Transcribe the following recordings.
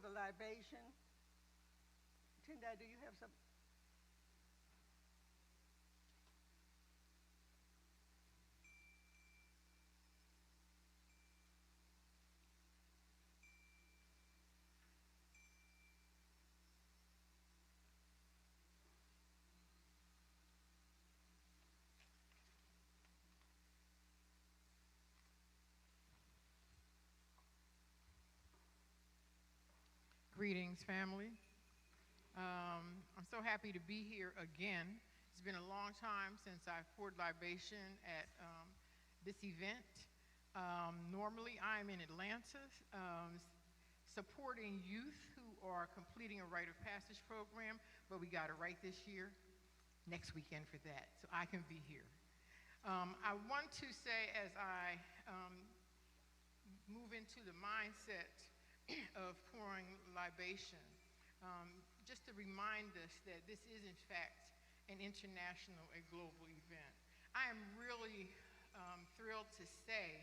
the libation. Tendai, do you have some? Greetings, family. I'm so happy to be here again. It's been a long time since I poured libation at this event. Normally, I'm in Atlanta supporting youth who are completing a rite of passage program, but we got it right this year, next weekend for that, so I can be here. I want to say, as I move into the mindset of pouring libation, just to remind us that this is in fact an international and global event. I am really thrilled to say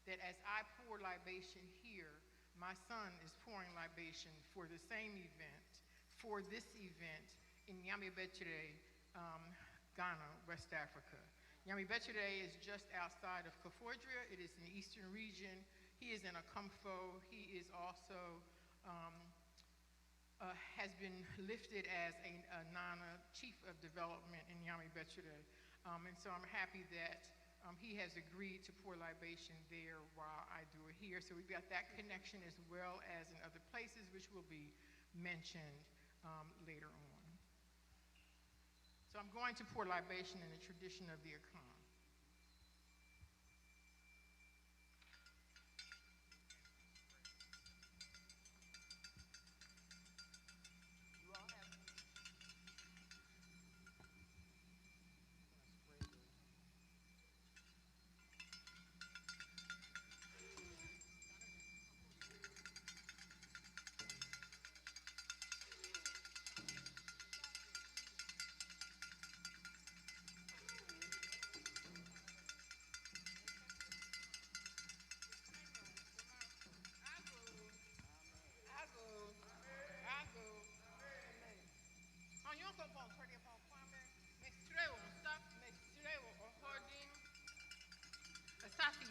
that as I pour libation here, my son is pouring libation for the same event, for this event in Nyamebetire, Ghana, West Africa. Nyamebetire is just outside of Kafordria. It is in the eastern region. He is in Akamfo. He is also has been lifted as a NANA Chief of Development in Nyamebetire. And so I'm happy that he has agreed to pour libation there while I do it here. So we've got that connection as well as in other places, which will be mentioned later on. So I'm going to pour libation in the tradition of the Akan.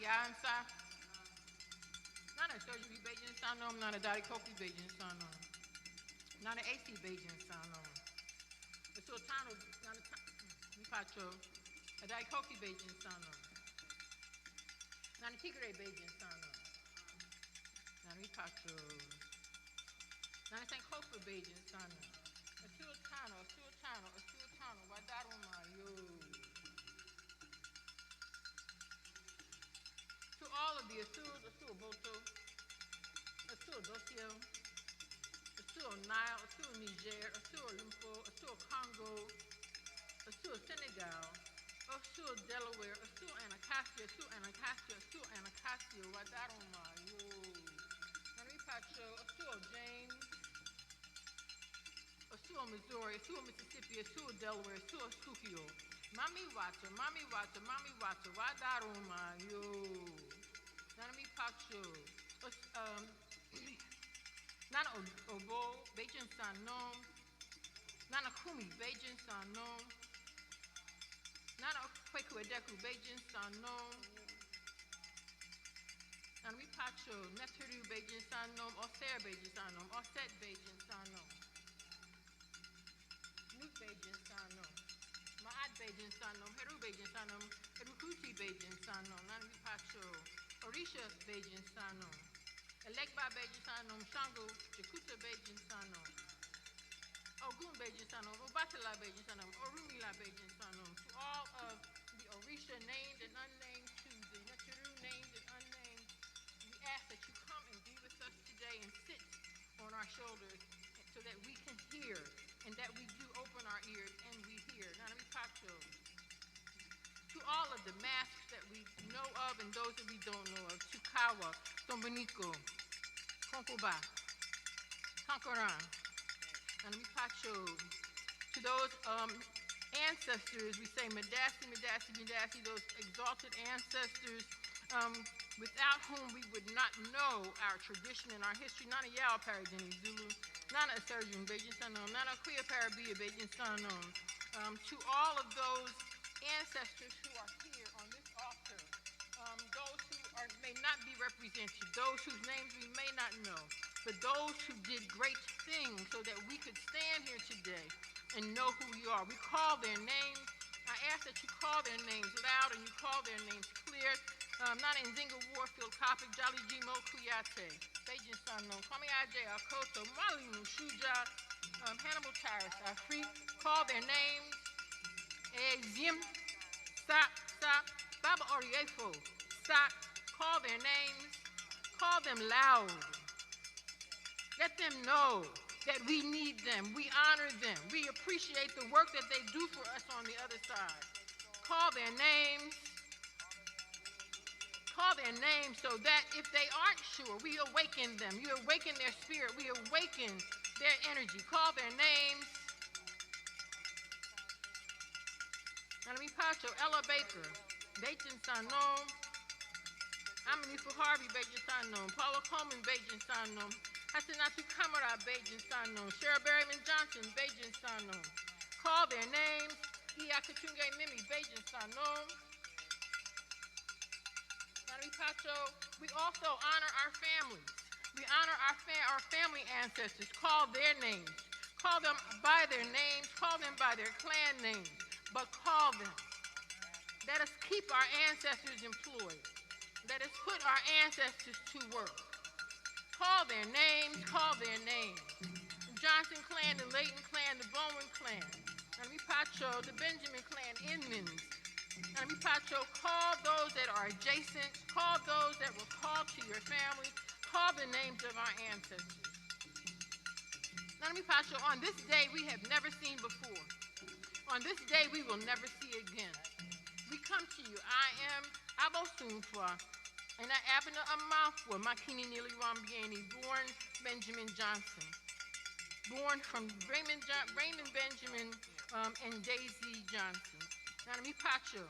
Yansa. Not a surgery Beijing Sanom, not a Daddy Koki Beijing Sanom. Not an AC Beijing Sanom. A Sultano, not a Mipacho, a Daddy Koki Beijing Sanom. Not a Tigre Beijing Sanom. Not a Mipacho. Not a St. Kofa Beijing Sanom. A Sultano, Wadaruma, yo. To all of the Asul Boto, Asul Dosio, Asul Nile, Asul Niger, Asul Limpo, Asul Congo, Asul Senegal, Asul Delaware, Asul Anacostia, Wadaroma, yo. Nanipacho, Asul James, Asul Missouri, Asul Mississippi, Asul Delaware, Asul Sukio. Mami water, Wadaroma, yo. Nanami Pacho, Nana Obo, Beijing Sanom, Nana Kumi, Beijing Sanom, Nana Kwekuedeku, Beijing Sanom, Nanami Pacho, Neteru, Beijing Sanom, Oser, Beijing Sanom, Oset, Beijing Sanom, Nut, Beijing Sanom. Ma'ad Beijing Sanom, Heru Beijing Sanom, Herukuti Beijing Sanom, Nanami Pacho, Orisha Beijing Sanom, Elekba Beijing Sanom, Shango, Jakuta Beijing Sanom, Ogun Beijing Sanom, Obatala Beijing Sanom, Orumila Beijing Sanom, to all of the Orisha named and unnamed, to the Neteru named and unnamed, we ask that you come and be with us today and sit on our shoulders so that we can hear and that we do open our ears and we hear. Nanami Pacho. To all of the masks that we know of and those that we don't know of, Chukawa, Tomboniko, Konkoba, Kankoran, Nanami Pacho. To those ancestors, we say Madasi, those exalted ancestors, without whom we would not know our tradition and our history. Nana Yao Paradini Zulu, Nana Surgeon Beijing Sanom, Nana Kuya Parabia Beijing Sanom. To all of those ancestors who are here on this altar, those who may not be represented, those whose names we may not know, but those who did great things so that we could stand here today and know who we are. We call their names. I ask that you call their names loud and you call their names clear. Nana Nzinga Warfield, Kopik, Jolly Jimo Kuyate, Beijing Sano, Kwame Aje, Akoto, Mali Mushuja, Hannibal Tyrus, Afri, call their names. Zim, Sap, Baba Oriefo, Sap, call their names. Call them loud. Let them know that we need them, we honor them, we appreciate the work that they do for us on the other side. Call their names. Call their names so that if they aren't sure, we awaken them. You awaken their spirit. We awaken their energy. Call their names. Nalami Pacho, Ella Baker, Beijing Sanom, Amanifu Harvey, Beijing Sanom, Paula Coleman, Beijing Sanom, Hasanatu Kamara, Beijing Sanom, Cheryl Berryman Johnson, Beijing Sanom. Call their names. Iakatunge Mimi, Beijing Sanom. Pacho, we also honor our families. We honor our family ancestors. Call their names. Call them by their names. Call them by their clan names. But call them. Let us keep our ancestors employed. Let us put our ancestors to work. Call their names. Call their names. The Johnson clan, the Layton clan, the Bowen clan. Nami Pacho, the Benjamin clan, Inmans. Nami Pacho, call those that are adjacent, call those that will call to your family, call the names of our ancestors. Nami Pacho, on this day we have never seen before. On this day we will never see again. We come to you. I am Abosunfa, and I Abena Amafwa, Makini Nili Wambieni, born Benjamin Johnson. Born from Raymond Benjamin and Daisy Johnson. Nami Pacho,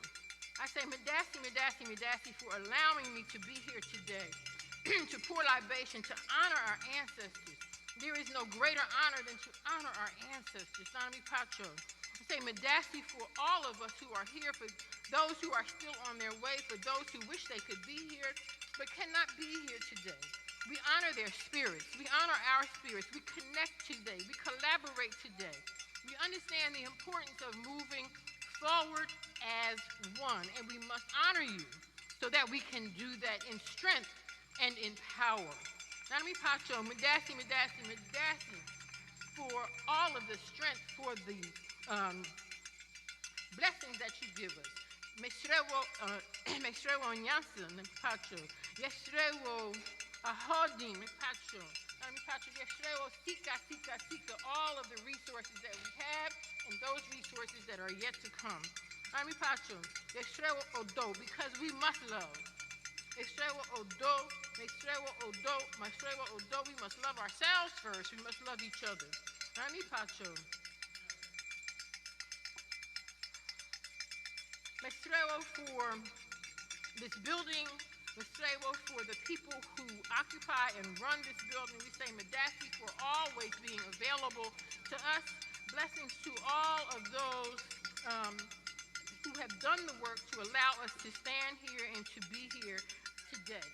I say Medasi for allowing me to be here today to pour libation, to honor our ancestors. There is no greater honor than to honor our ancestors. Nami Pacho, I say Medasi for all of us who are here, for those who are still on their way, for those who wish they could be here but cannot be here today. We honor their spirits. We honor our spirits. We connect today. We collaborate today. We understand the importance of moving forward as one, and we must honor you so that we can do that in strength and in power. Nami Pacho, Medasi, for all of the strength, for the blessings that you give us. Mesrewo Nyansin, Pacho. Yesrewo Ahodin, Pacho. Nami Pacho, Yesrewo Sika, all of the resources that we have and those resources that are yet to come. Nami Pacho, Yesrewo Odo, because we must love. Yesrewo Odo, Mesrewo Odo, Mesrewo Odo, we must love ourselves first. We must love each other. Nami Pacho. Mesrewo for this building. Mesrewo for the people who occupy and run this building. We say Medasi for always being available to us. Blessings to all of those who have done the work to allow us to stand here and to be here today.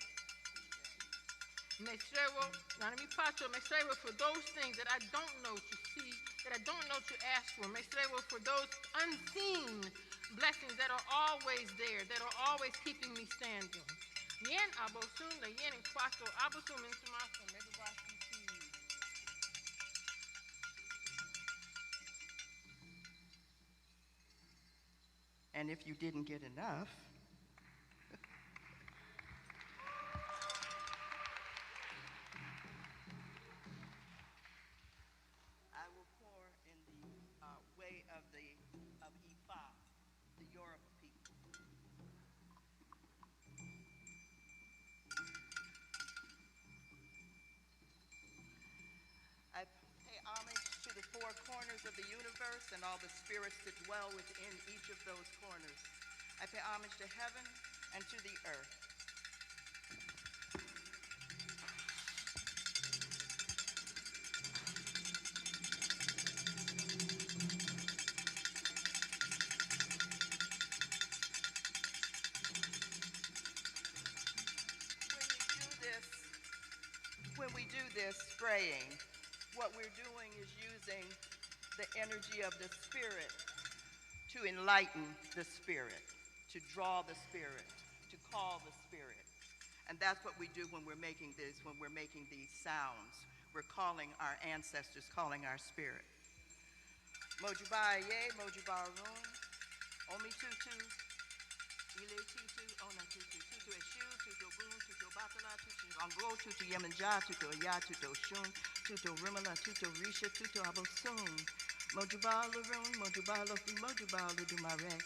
Mesrewo, Nami Pacho, Mesrewo for those things that I don't know to see, that I don't know to ask for. Mesrewo for those unseen blessings that are always there, that are always keeping me standing. Yen abosun, the yen and kwaso, abosun in sumaso, everybody. And if you didn't get enough, I will pour in the way of Ifa, the Yoruba people. I pay homage to the four corners of the universe and all the spirits that dwell within each of those corners. I pay homage to heaven and to the earth. when we do this spraying, what we're doing is using the energy of the spirit to enlighten the spirit, to draw the spirit, to call the spirit. And that's what we do when we're making this, when we're making these sounds. We're calling our ancestors, calling our spirit. Mojuba ye, mojuba roon, omi tutu, ile tutu, ona tutu, tutu eshu, tutu gun, tutu batala, tutu anglo, tutu yemenja, tutu ya, tutu shun, tutu rimala, tutu risha, tutu abosun. Mojuba laroon, mojuba lofi, mojuba ludumare.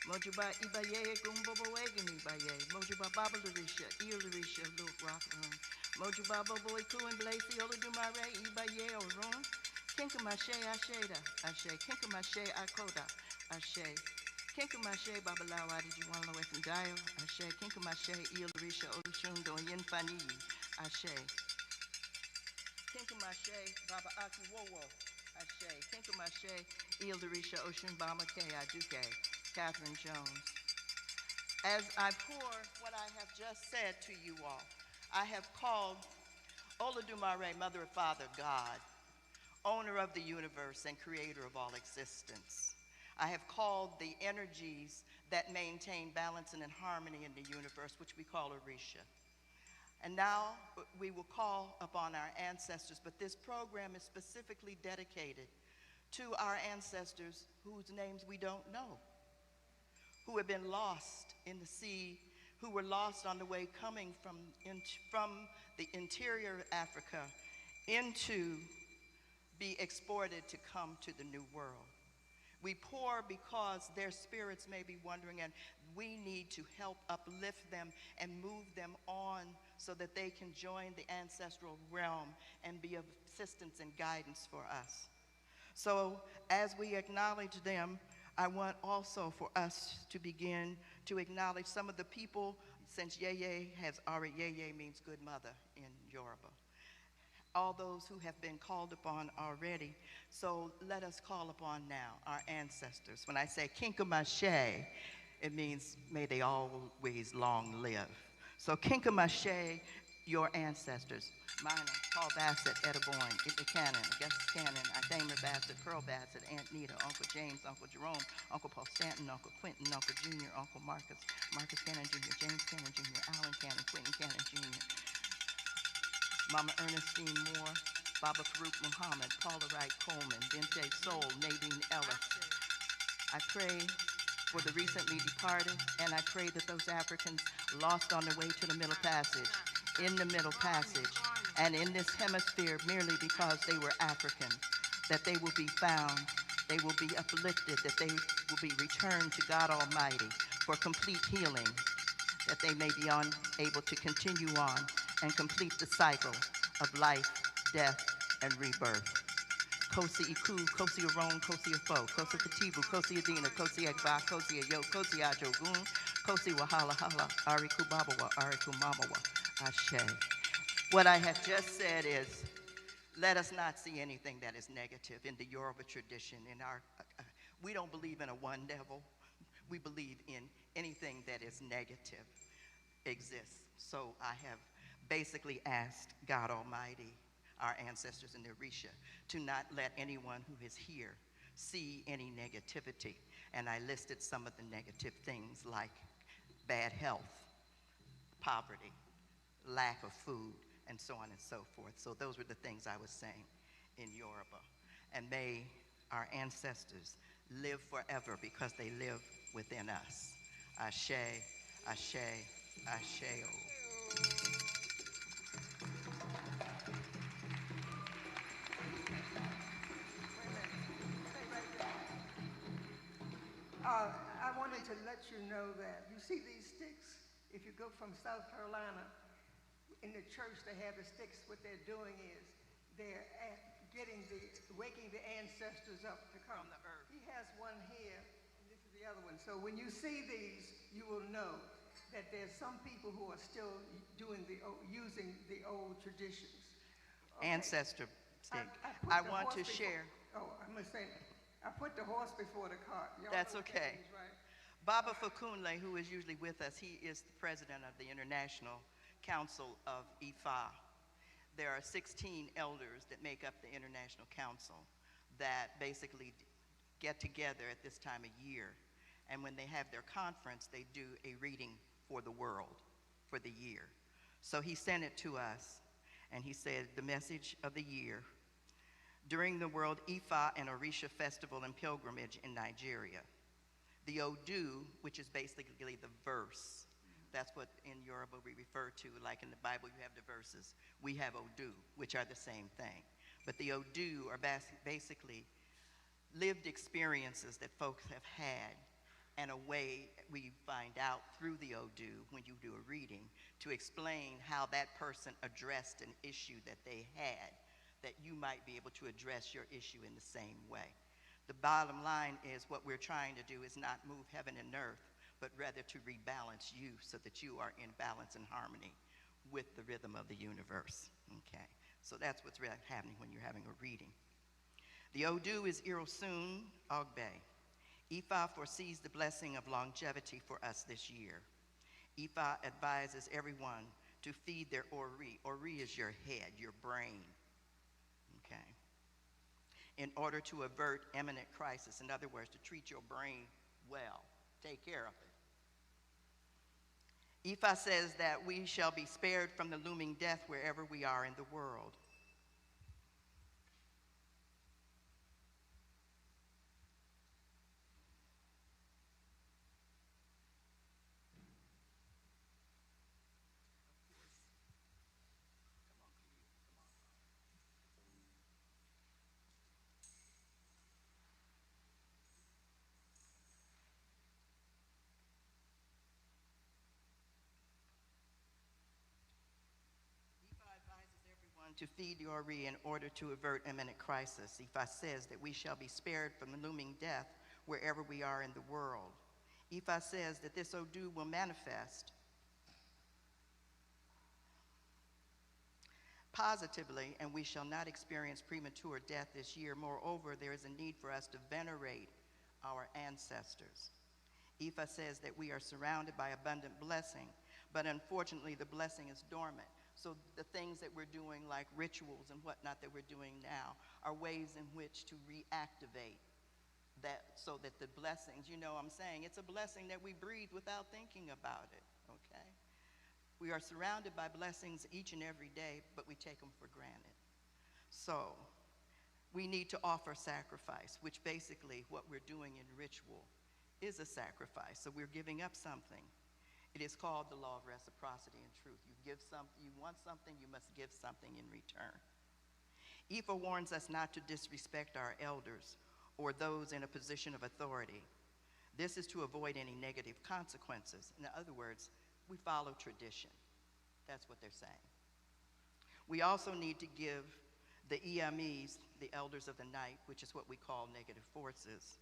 Mojuba ibaye, gumbobo egin ibaye. Mojuba babalurisha, ilarisha, look rock room. Mojuba bobo eku and blazy, oludumare, ibaye orun. Kinkamashe asheda, ashe. Kinkamashe akoda, ashe. Kinkamashe babalawa, did you want to away from Dio? Ashe. Kinkamashe ilarisha, olushun, doyen fani, ashe. Kinkamashe baba aki wowo, ashe. Kinkamashe ilarisha, ocean bama ke aduke. Catherine Jones. As I pour what I have just said to you all, I have called Olodumare, Mother, Father, God, owner of the universe and creator of all existence. I have called the energies that maintain balance and harmony in the universe, which we call Orisha. And now we will call upon our ancestors, but this program is specifically dedicated to our ancestors whose names we don't know, who have been lost in the sea, who were lost on the way coming from the interior of Africa into be exported to come to the New World. We pour because their spirits may be wondering, and we need to help uplift them and move them on so that they can join the ancestral realm and be of assistance and guidance for us. So as we acknowledge them, I want also for us to begin to acknowledge some of the people, since Yeye has already, Yeye means good mother in Yoruba. All those who have been called upon already. So let us call upon now our ancestors. When I say Kinkamashe, it means may they always long live. So Kinkamashe, your ancestors. Mine, Paul Bassett, Etta Boyne, Ita Cannon, Augustus Cannon, Ithamer Bassett, Pearl Bassett, Aunt Nita, Uncle James, Uncle Jerome, Uncle Paul Stanton, Uncle Quentin, Uncle Junior, Uncle Marcus, Marcus Cannon Jr., James Cannon Jr., Alan Cannon, Quentin Cannon Jr., Mama Ernestine Moore, Baba Farouk Muhammad, Paula Wright Coleman, Bente Soul, Nadine Ellis. I pray for the recently departed, and I pray that those Africans lost on their way to the Middle Passage, in the Middle Passage, and in this hemisphere merely because they were African, that they will be found, they will be uplifted, that they will be returned to God Almighty for complete healing, that they may be able to continue on and complete the cycle of life, death, and rebirth. Kosi Iku, Kosi Aron, Kosi Afo, Kosi Katibu, Kosi Adina, Kosi Agba, Kosi Ayo, Kosi Ajogun, Kosi Wahala Hala, Ariku Babawa, Ariku Mamawa, Ashe. What I have just said is, let us not see anything that is negative in the Yoruba tradition. We don't believe in a one devil. We believe in anything that is negative exists. So I have basically asked God Almighty, our ancestors in the Orisha, to not let anyone who is here see any negativity. And I listed some of the negative things like bad health, poverty, lack of food, and so on and so forth. So those were the things I was saying in Yoruba. And may our ancestors live forever because they live within us. Ashe, Ashe, Ashe. I wanted to let you know that you see these sticks. If you go from South Carolina, in the church they have the sticks. What they're doing is they're waking the ancestors up to come. From the earth. He has one here, and this is the other one. So when you see these, you will know that there's some people who are still using the old traditions. Okay. Ancestor stick. I want to share. I'm going to say, I put the horse before the cart. That's okay. Right? Baba Fakunle, who is usually with us, he is the president of the International Council of Ifa. there are 16 elders that make up the International Council that basically get together at this time of year. And when they have their conference, they do a reading for the world for the year. So he sent it to us, and he said, the message of the year: during the World Ifa and Orisha Festival and Pilgrimage in Nigeria, the Odu, which is basically the verse, that's what in Yoruba we refer to, like in the Bible you have the verses. We have Odu, which are the same thing. But the Odu are basically lived experiences that folks have had, and a way we find out through the Odu, when you do a reading, to explain how that person addressed an issue that they had, that you might be able to address your issue in the same way. The bottom line is what we're trying to do is not move heaven and earth, but rather to rebalance you so that you are in balance and harmony with the rhythm of the universe. Okay, so that's what's really happening when you're having a reading. The Odu is Irosun Ogbe. Ifa foresees the blessing of longevity for us this year. Ifa advises everyone to feed their Ori. Ori is your head, your brain, okay? In order to avert imminent crisis. In other words, to treat your brain well, take care of it. Ifa says that we shall be spared from the looming death wherever we are in the world. To feed your Ori in order to avert imminent crisis. Ifa says that we shall be spared from the looming death wherever we are in the world. Ifa says that this Odu will manifest positively, and we shall not experience premature death this year. Moreover, there is a need for us to venerate our ancestors. Ifa says that we are surrounded by abundant blessing, but unfortunately the blessing is dormant. So the things that we're doing, like rituals and whatnot that we're doing now, are ways in which to reactivate that, so that the blessings, you know what I'm saying, it's a blessing that we breathe without thinking about it, okay? We are surrounded by blessings each and every day, but we take them for granted. So we need to offer sacrifice, which basically what we're doing in ritual is a sacrifice. So we're giving up something. It is called the law of reciprocity and truth. You give something, you want something, you must give something in return. Ifa warns us not to disrespect our elders or those in a position of authority. This is to avoid any negative consequences. In other words, we follow tradition. That's what they're saying. We also need to give the EMEs, the elders of the night, which is what we call negative forces,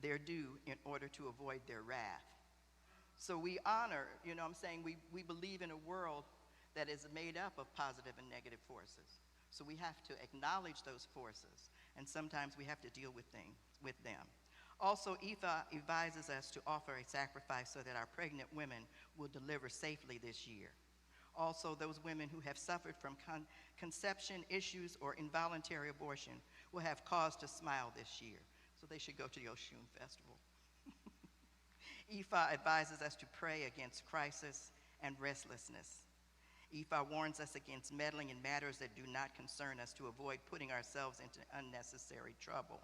their due in order to avoid their wrath. So we honor, you know what I'm saying, we believe in a world that is made up of positive and negative forces. So we have to acknowledge those forces, and sometimes we have to deal with them. Also, Ifa advises us to offer a sacrifice so that our pregnant women will deliver safely this year. Also, those women who have suffered from conception issues or involuntary abortion will have cause to smile this year. So they should go to the Oshun Festival. Ifa advises us to pray against crisis and restlessness. Ifa warns us against meddling in matters that do not concern us to avoid putting ourselves into unnecessary trouble.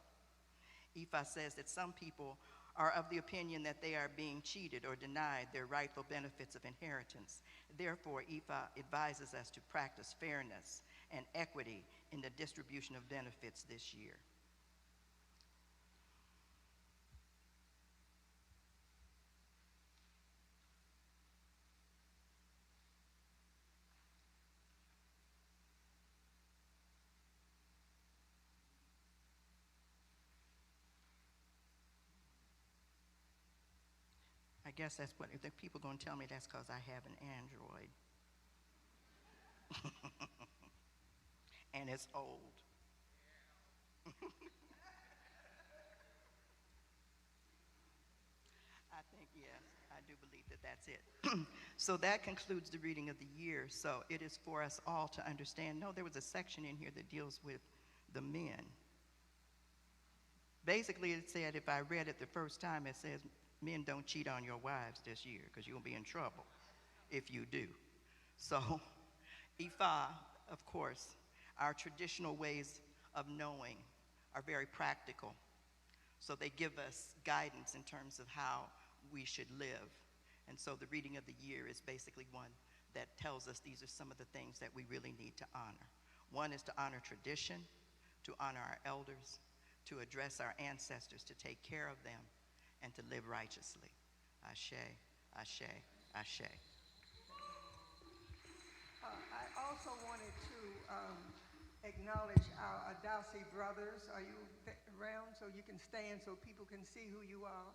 Ifa says that some people are of the opinion that they are being cheated or denied their rightful benefits of inheritance. Therefore, Ifa advises us to practice fairness and equity in the distribution of benefits this year. I guess that's what, if the people are going to tell me that's because I have an Android. And it's old. I think, yes, I do do believe that that's it. So that concludes the reading of the year. So it is for us all to understand. No, there was a section in here that deals with the men. Basically, it said, if I read it the first time, it says, men don't cheat on your wives this year because you'll be in trouble if you do. So, Ifa, of course, our traditional ways of knowing are very practical. So they give us guidance in terms of how we should live. And so the reading of the year is basically one that tells us these are some of the things that we really need to honor. One is to honor tradition, to honor our elders, to address our ancestors, to take care of them, and to live righteously. Ashe, ashe, ashe. I also wanted to acknowledge our Adasi brothers. Are you around so you can stand so people can see who you are?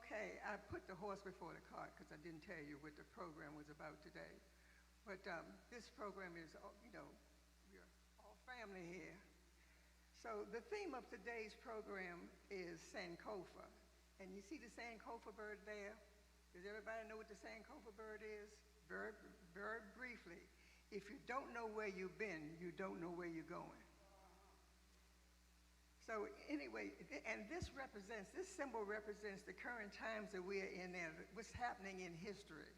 Okay, I put the horse before the cart because I didn't tell you what the program was about today. But this program is, you know, we're all family here. So the theme of today's program is Sankofa. And you see the Sankofa bird there? Does everybody know what the Sankofa bird is? Very briefly, if you don't know where you've been, you don't know where you're going. So anyway, and this symbol represents the current times that we're in and what's happening in history.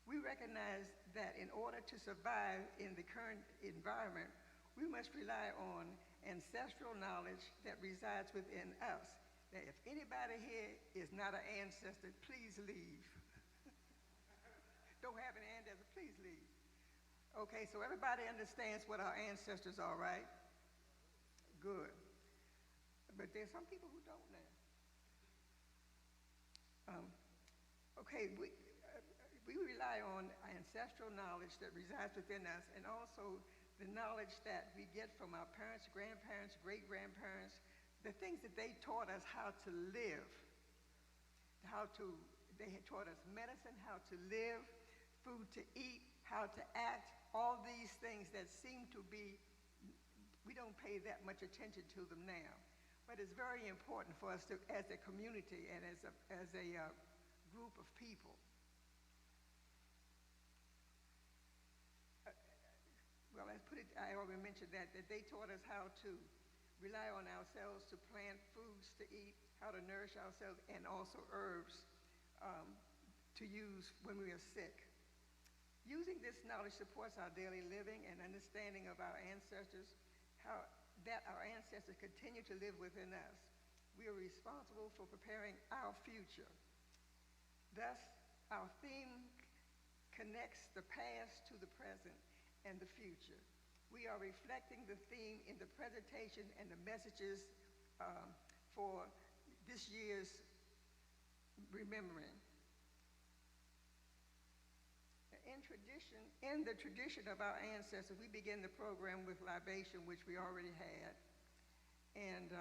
We recognize that in order to survive in the current environment, we must rely on ancestral knowledge that resides within us. Now, if anybody here is not an ancestor, please leave. Don't have an ancestor, please leave. Okay, so everybody understands what our ancestors are, right? Good. But there's some people who don't now. Okay, we rely on ancestral knowledge that resides within us, and also the knowledge that we get from our parents, grandparents, great-grandparents, the things that they taught us how to live, they had taught us medicine, how to live, food to eat, how to act, all these things that seem to be, we don't pay that much attention to them now. But it's very important for us to, as a community and as a group of people. Well, let's put it, I already mentioned that they taught us how to rely on ourselves to plant foods to eat, how to nourish ourselves, and also herbs to use when we are sick. Using this knowledge supports our daily living and understanding of our ancestors, how that our ancestors continue to live within us. We are responsible for preparing our future. Thus, our theme connects the past to the present and the future. We are reflecting the theme in the presentation and the messages for this year's remembering. In the tradition of our ancestors, we begin the program with libation, which we already had. And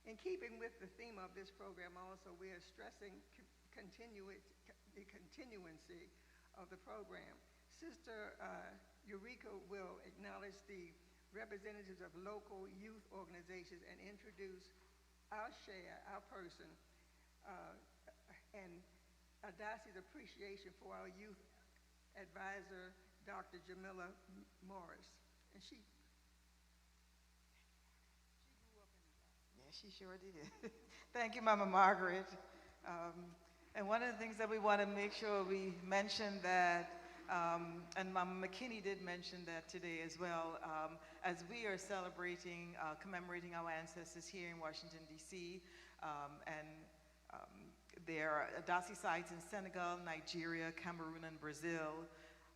in keeping with the theme of this program also, we are stressing the continuancy of the program. Sister Eureka will acknowledge the representatives of local youth organizations and introduce our share, our person, and Adasi's appreciation for our youth advisor, Dr. Jamila Morris. And she grew up in the South. Yeah, she sure did. Thank you, Mama Margaret. And one of the things that we want to make sure we mention that and Mama McKinney did mention that today as well, as we are celebrating, commemorating our ancestors here in Washington, D.C., and there are Adasi sites in Senegal, Nigeria, Cameroon, and Brazil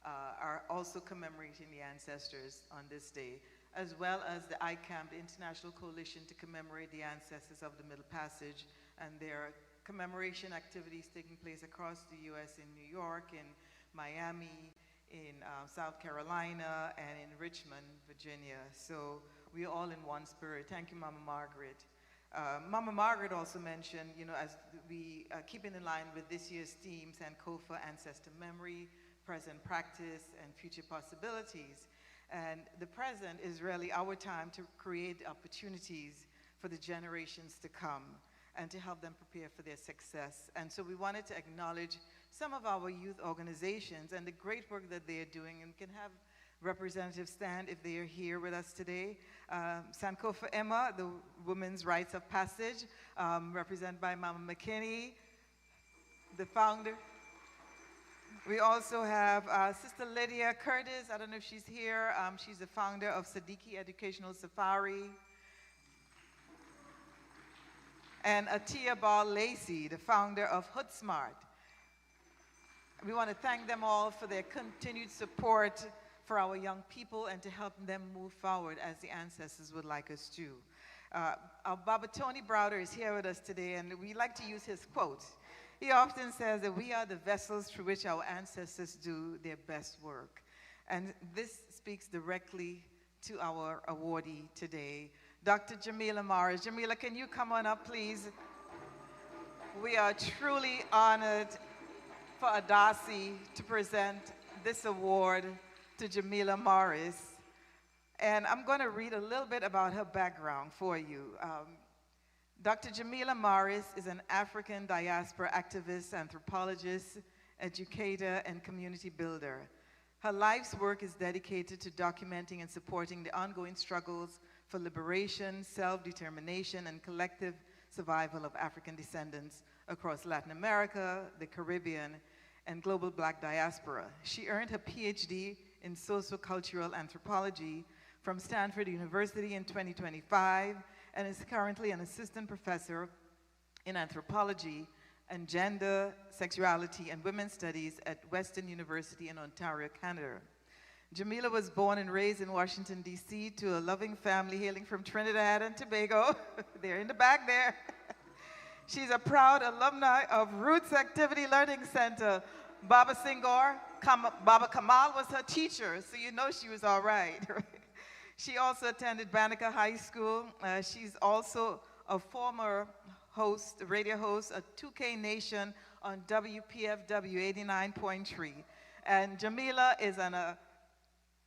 are also commemorating the ancestors on this day, as well as the ICAM, the International Coalition to Commemorate the Ancestors of the Middle Passage, and their commemoration activities taking place across the U.S. in New York, in Miami, in South Carolina, and in Richmond, Virginia. So we're all in one spirit. Thank you, Mama Margaret. Mama Margaret also mentioned, as we keeping in line with this year's theme, Sankofa, Ancestor Memory, Present Practice, and Future Possibilities. And the present is really our time to create opportunities for the generations to come and to help them prepare for their success. And so we wanted to acknowledge some of our youth organizations and the great work that they are doing, and can have representatives stand if they are here with us today. Sankofa Emma, the Women's Rites of Passage, represented by Mama McKinney, the founder. We also have Sister Lydia Curtis. I don't know if she's here. She's the founder of Siddiqui Educational Safari. And Atia Ball Lacey, the founder of Hood Smart. We want to thank them all for their continued support for our young people and to help them move forward as the ancestors would like us to. Our Baba Tony Browder is here with us today, and we like to use his quote. He often says that we are the vessels through which our ancestors do their best work. And this speaks directly to our awardee today, Dr. Jamila Morris. Jamila, can you come on up, please? We are truly honored for Adasi to present this award to Jamila Morris. And I'm going to read a little bit about her background for you. Dr. Jamila Morris is an African diaspora activist, anthropologist, educator, and community builder. Her life's work is dedicated to documenting and supporting the ongoing struggles for liberation, self-determination, and collective survival of African descendants across Latin America, the Caribbean, and global Black diaspora. She earned her PhD in sociocultural anthropology from Stanford University in 2025 and is currently an assistant professor in anthropology and gender, sexuality, and women's studies at Western University in Ontario, Canada. Jamila was born and raised in Washington, D.C. to a loving family hailing from Trinidad and Tobago. They're in the back there. She's a proud alumni of Roots Activity Learning Center. Baba Singor, Baba Kamal was her teacher, so you know she was all right. She also attended Banneker High School. She's also a former host, radio host at 2K Nation on WPFW 89.3. And Jamila is an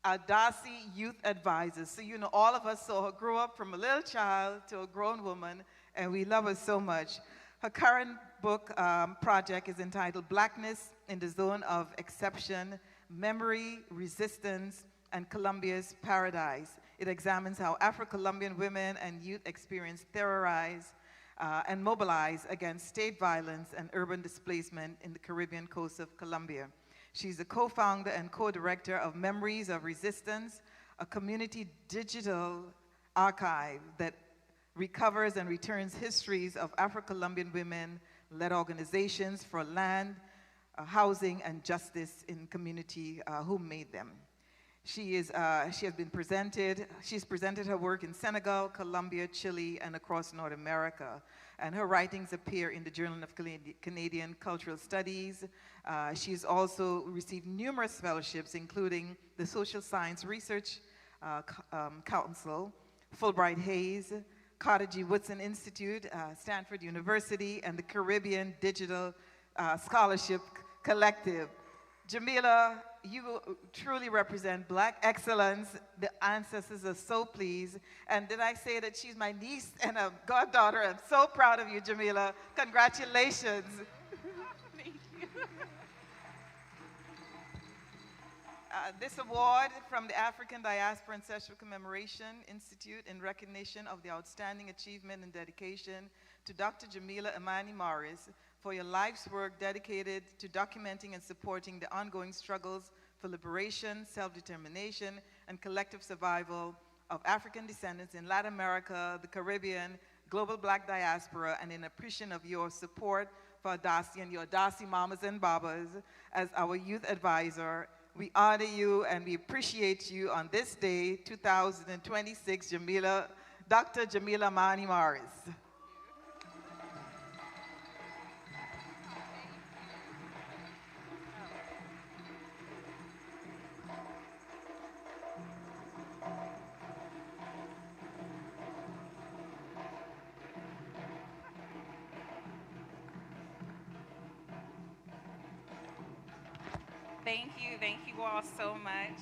Adasi youth advisor. So you know, all of us saw her grow up from a little child to a grown woman, and we love her so much. Her current book project is entitled Blackness in the Zone of Exception, Memory, Resistance, and Colombia's Paradise. It examines how Afro-Colombian women and youth experience terrorized and mobilized against state violence and urban displacement in the Caribbean coast of Colombia. She's the co-founder and co-director of Memories of Resistance, a community digital archive that recovers and returns histories of Afro-Colombian women-led organizations for land, housing, and justice in community who made them. She's presented her work in Senegal, Colombia, Chile, and across North America. And her writings appear in the Journal of Canadian Cultural Studies. She's also received numerous fellowships, including the Social Science Research Council, Fulbright Hayes, Carter G. Woodson Institute, Stanford University, and the Caribbean Digital Scholarship Collective. Jamila, you truly represent Black excellence. The ancestors are so pleased. And did I say that she's my niece and a goddaughter? I'm so proud of you, Jamila. Congratulations. Thank you. This award from the African Diaspora Ancestral Commemoration Institute in recognition of the outstanding achievement and dedication to Dr. Jamila Imani Morris for your life's work dedicated to documenting and supporting the ongoing struggles for liberation, self-determination, and collective survival of African descendants in Latin America, the Caribbean, global Black diaspora, and in appreciation of your support for Adasi and your Adasi mamas and babas as our youth advisor. We honor you and we appreciate you on this day, 2026, Dr. Jamila Imani Morris. Thank you all so much.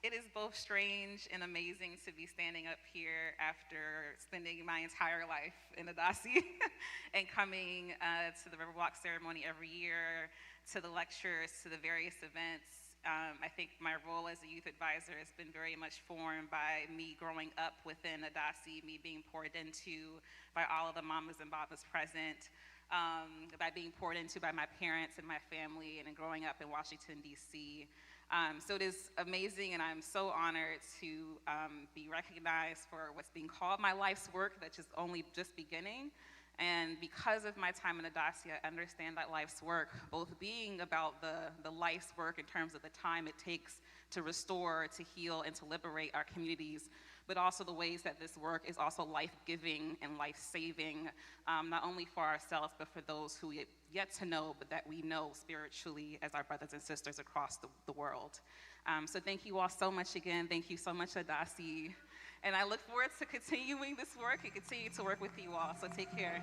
It is both strange and amazing to be standing up here after spending my entire life in Adasi and coming to the RiverWalk ceremony every year, to the lectures, to the various events. I think my role as a youth advisor has been very much formed by me growing up within Adasi, me being poured into by all of the mamas and babas present, by being poured into by my parents and my family, and in growing up in Washington, D.C. So it is amazing, and I'm so honored to be recognized for what's being called my life's work that's just only just beginning. And because of my time in Adasi, I understand that life's work, both being about the life's work in terms of the time it takes to restore, to heal, and to liberate our communities, but also the ways that this work is also life-giving and life-saving, not only for ourselves, but for those who yet to know, but that we know spiritually as our brothers and sisters across the world. So thank you all so much again. Thank you so much, Adasi. And I look forward to continuing this work and continue to work with you all. So take care.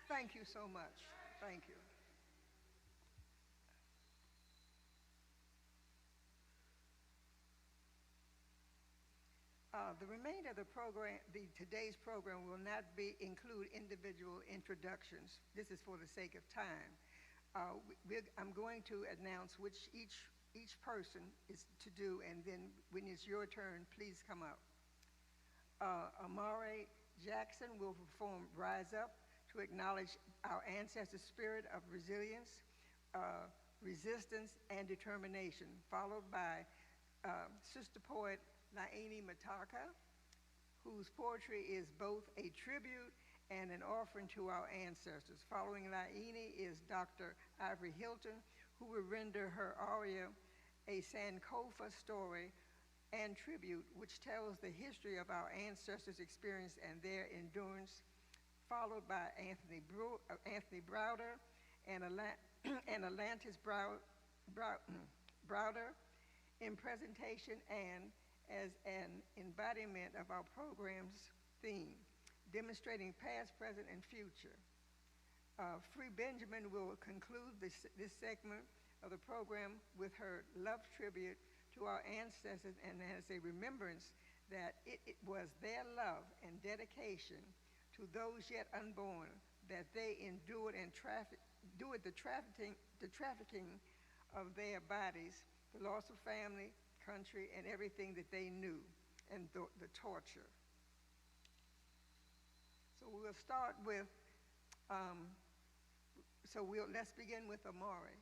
Thank you so much. Thank you. The remainder of the program, today's program will not include individual introductions. This is for the sake of time. I'm going to announce which each person is to do, and then when it's your turn, please come up. Amare Jackson will perform Rise Up to acknowledge our ancestors' spirit of resilience, resistance, and determination, followed by sister poet Naini Mataka, whose poetry is both a tribute and an offering to our ancestors. Following Naini is Dr. Ivory Hilton, who will render her aria, A Sankofa Story and Tribute, which tells the history of our ancestors' experience and their endurance, followed by Anthony Browder and Atlantis Browder in presentation and as an embodiment of our program's theme, demonstrating past, present, and future. Free Benjamin will conclude this segment of the program with her love tribute to our ancestors, and as a remembrance that it was their love and dedication to those yet unborn that they endured the trafficking of their bodies, the loss of family, country, and everything that they knew, and the torture. So we'll start with, let's begin with Amari.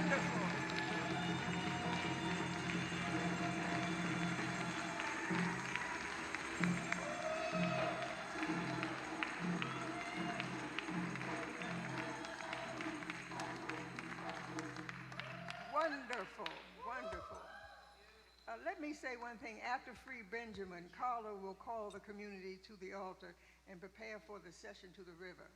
Wonderful. Wonderful, wonderful. Let me say one thing. After Free Benjamin, Carla will call the community to the altar and prepare for the session to the river.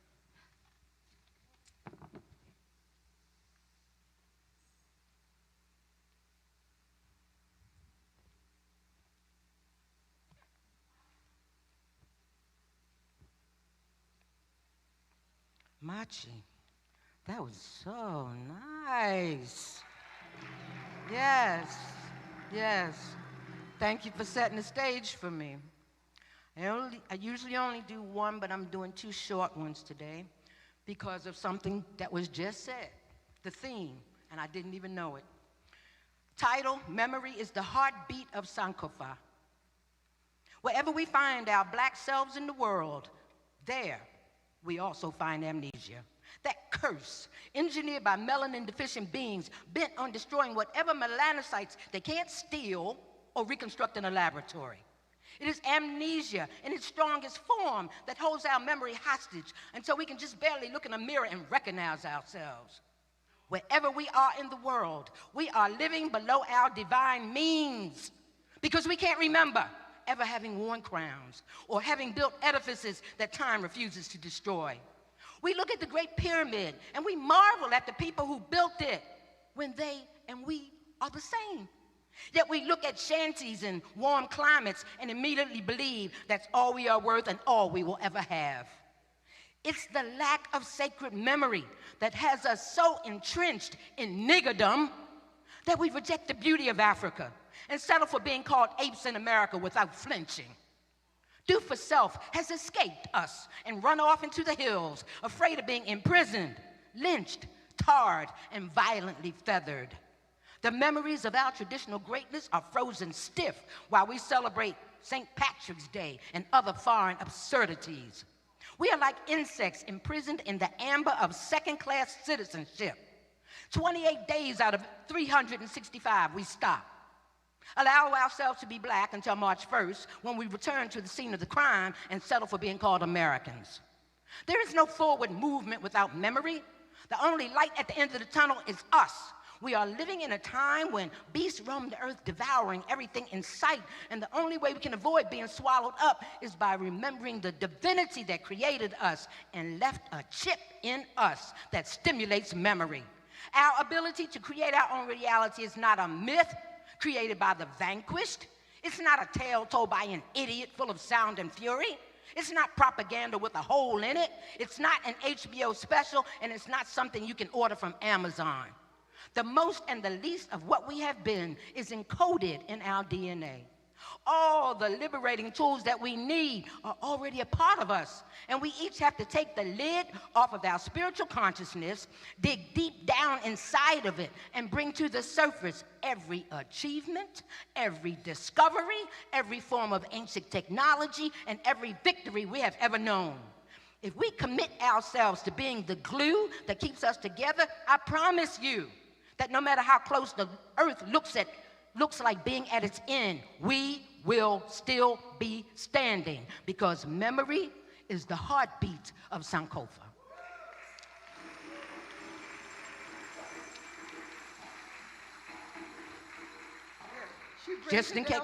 Machi, that was so nice. Yes, yes. Thank you for setting the stage for me. I usually only do one, but I'm doing two short ones today because of something that was just said, the theme, and I didn't even know it. Title, Memory is the Heartbeat of Sankofa. Wherever we find our black selves in the world, there we also find amnesia. That curse, engineered by melanin-deficient beings bent on destroying whatever melanocytes they can't steal or reconstruct in a laboratory. It is amnesia in its strongest form that holds our memory hostage until we can just barely look in a mirror and recognize ourselves. Wherever we are in the world, we are living below our divine means because we can't remember ever having worn crowns or having built edifices that time refuses to destroy. We look at the Great Pyramid and we marvel at the people who built it when they and we are the same. Yet we look at shanties in warm climates and immediately believe that's all we are worth and all we will ever have. It's the lack of sacred memory that has us so entrenched in niggerdom that we reject the beauty of Africa and settle for being called apes in America without flinching. Do for self has escaped us and run off into the hills, afraid of being imprisoned, lynched, tarred, and violently feathered. The memories of our traditional greatness are frozen stiff while we celebrate St. Patrick's Day and other foreign absurdities. We are like insects imprisoned in the amber of second-class citizenship. 28 days out of 365, we stop. Allow ourselves to be black until March 1st, when we return to the scene of the crime and settle for being called Americans. There is no forward movement without memory. The only light at the end of the tunnel is us. We are living in a time when beasts roam the earth, devouring everything in sight, and the only way we can avoid being swallowed up is by remembering the divinity that created us and left a chip in us that stimulates memory. Our ability to create our own reality is not a myth created by the vanquished. It's not a tale told by an idiot full of sound and fury. It's not propaganda with a hole in it. It's not an HBO special, and it's not something you can order from Amazon. The most and the least of what we have been is encoded in our DNA. All the liberating tools that we need are already a part of us, and we each have to take the lid off of our spiritual consciousness, dig deep down inside of it, and bring to the surface every achievement, every discovery, every form of ancient technology, and every victory we have ever known. If we commit ourselves to being the glue that keeps us together, I promise you that no matter how close the earth looks like being at its end, we will still be standing because memory is the heartbeat of Sankofa. Just in case,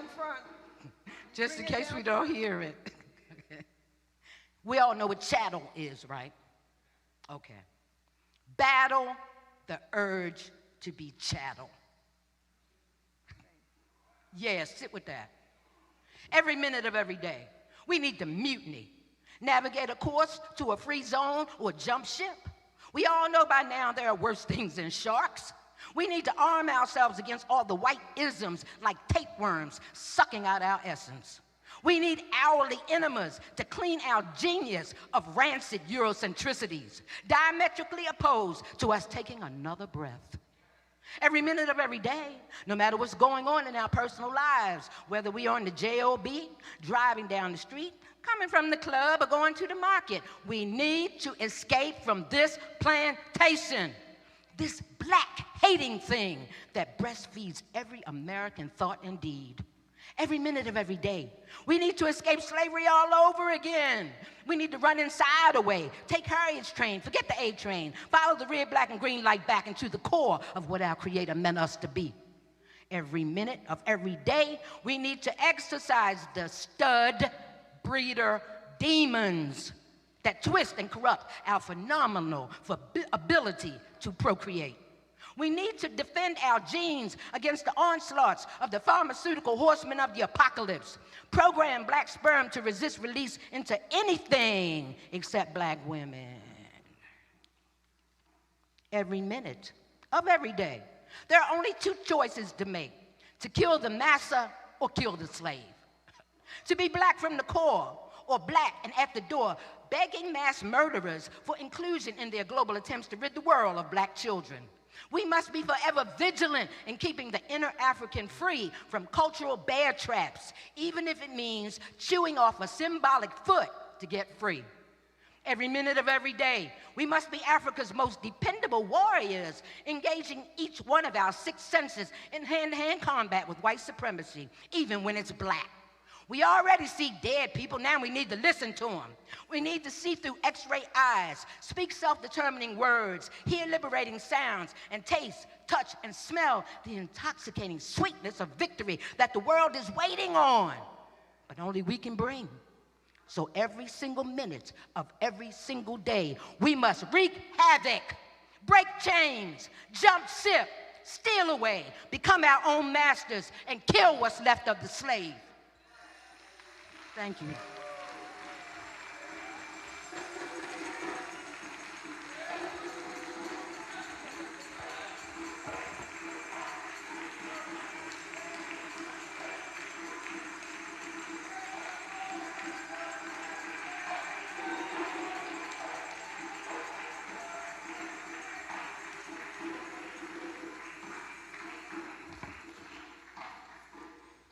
just in case we don't hear it. We all know what chattel is, right? Okay. Battle the urge to be chattel. Yeah, sit with that. Every minute of every day, we need to mutiny, navigate a course to a free zone or jump ship. We all know by now there are worse things than sharks. We need to arm ourselves against all the white isms like tapeworms sucking out our essence. We need hourly enemas to clean our genius of rancid Eurocentricities, diametrically opposed to us taking another breath. Every minute of every day, no matter what's going on in our personal lives, whether we are on the JOB, driving down the street, coming from the club, or going to the market, we need to escape from this plantation, this black-hating thing that breastfeeds every American thought and deed. Every minute of every day. We need to escape slavery all over again. We need to run inside away, take Harriet's train, forget the A train, follow the red, black, and green light back into the core of what our Creator meant us to be. Every minute of every day, we need to exercise the stud breeder demons that twist and corrupt our phenomenal ability to procreate. We need to defend our genes against the onslaughts of the pharmaceutical horsemen of the apocalypse. Program black sperm to resist release into anything except black women. Every minute of every day, there are only two choices to make: to kill the master or kill the slave. To be black from the core or black and at the door, begging mass murderers for inclusion in their global attempts to rid the world of black children. We must be forever vigilant in keeping the inner African free from cultural bear traps, even if it means chewing off a symbolic foot to get free. Every minute of every day, we must be Africa's most dependable warriors, engaging each one of our six senses in hand-to-hand combat with white supremacy, even when it's black. We already see dead people, now we need to listen to them. We need to see through x-ray eyes, speak self-determining words, hear liberating sounds, and taste, touch, and smell the intoxicating sweetness of victory that the world is waiting on, but only we can bring. So every single minute of every single day, we must wreak havoc, break chains, jump ship, steal away, become our own masters, and kill what's left of the slave. Thank you.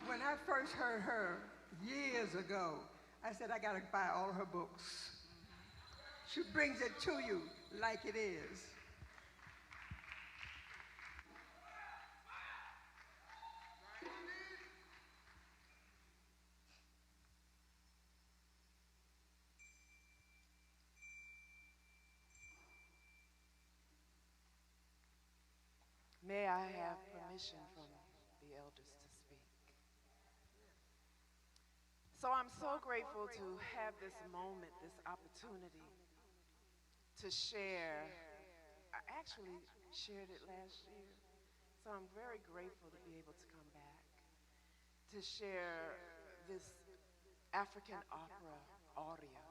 When I first heard her years ago, I said, I gotta buy all her books. She brings it to you like it is. May I have permission from the elders to speak? So I'm so grateful to have this moment, this opportunity to share. I actually shared it last year, so I'm very grateful to be able to come back to share this African opera aria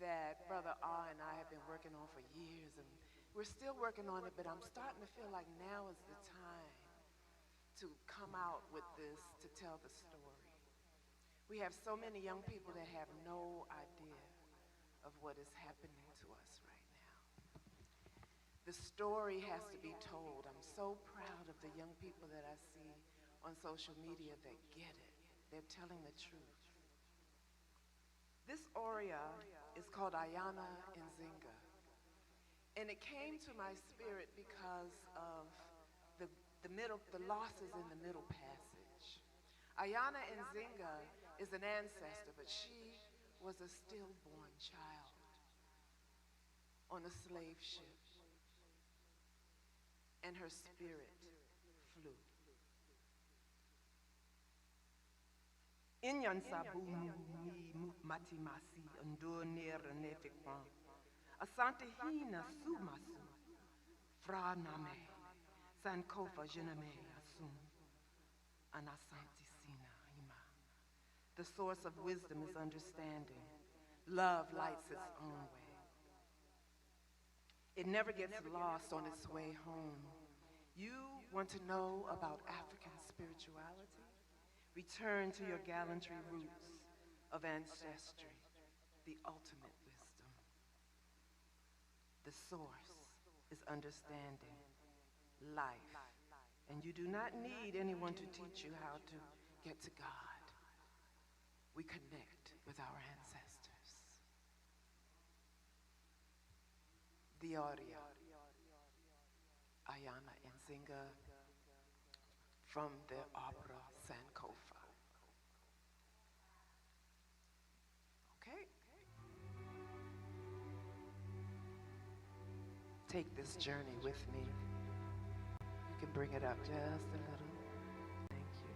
that Brother Ah and I have been working on for years, and we're still working on it, but I'm starting to feel like now is the time to come out with this, to tell the story. We have so many young people that have no idea of what is happening to us right now. The story has to be told. I'm so proud of the young people that I see on social media that get it. They're telling the truth. This aria is called Ayana Nzinga. And it came to my spirit because of the losses in the middle passage. Ayana Nzinga is an ancestor, but she was a stillborn child on a slave ship, and her spirit flew. Inyan sabu mi matimasi ndonir nefikwan. Asante hina sumasu fra name sankofa jename asum anasanti sina ima. The source of wisdom is understanding. Love lights its own way. It never gets lost on its way home. You want to know about African spirituality? Return to your gallantry roots of ancestry, the ultimate wisdom. The source is understanding life, and you do not need anyone to teach you how to get to God. We connect with our ancestors. The audio. Ayana Nzinga from the opera Sankofa. Okay. Take this journey with me. You can bring it up just a little. Thank you.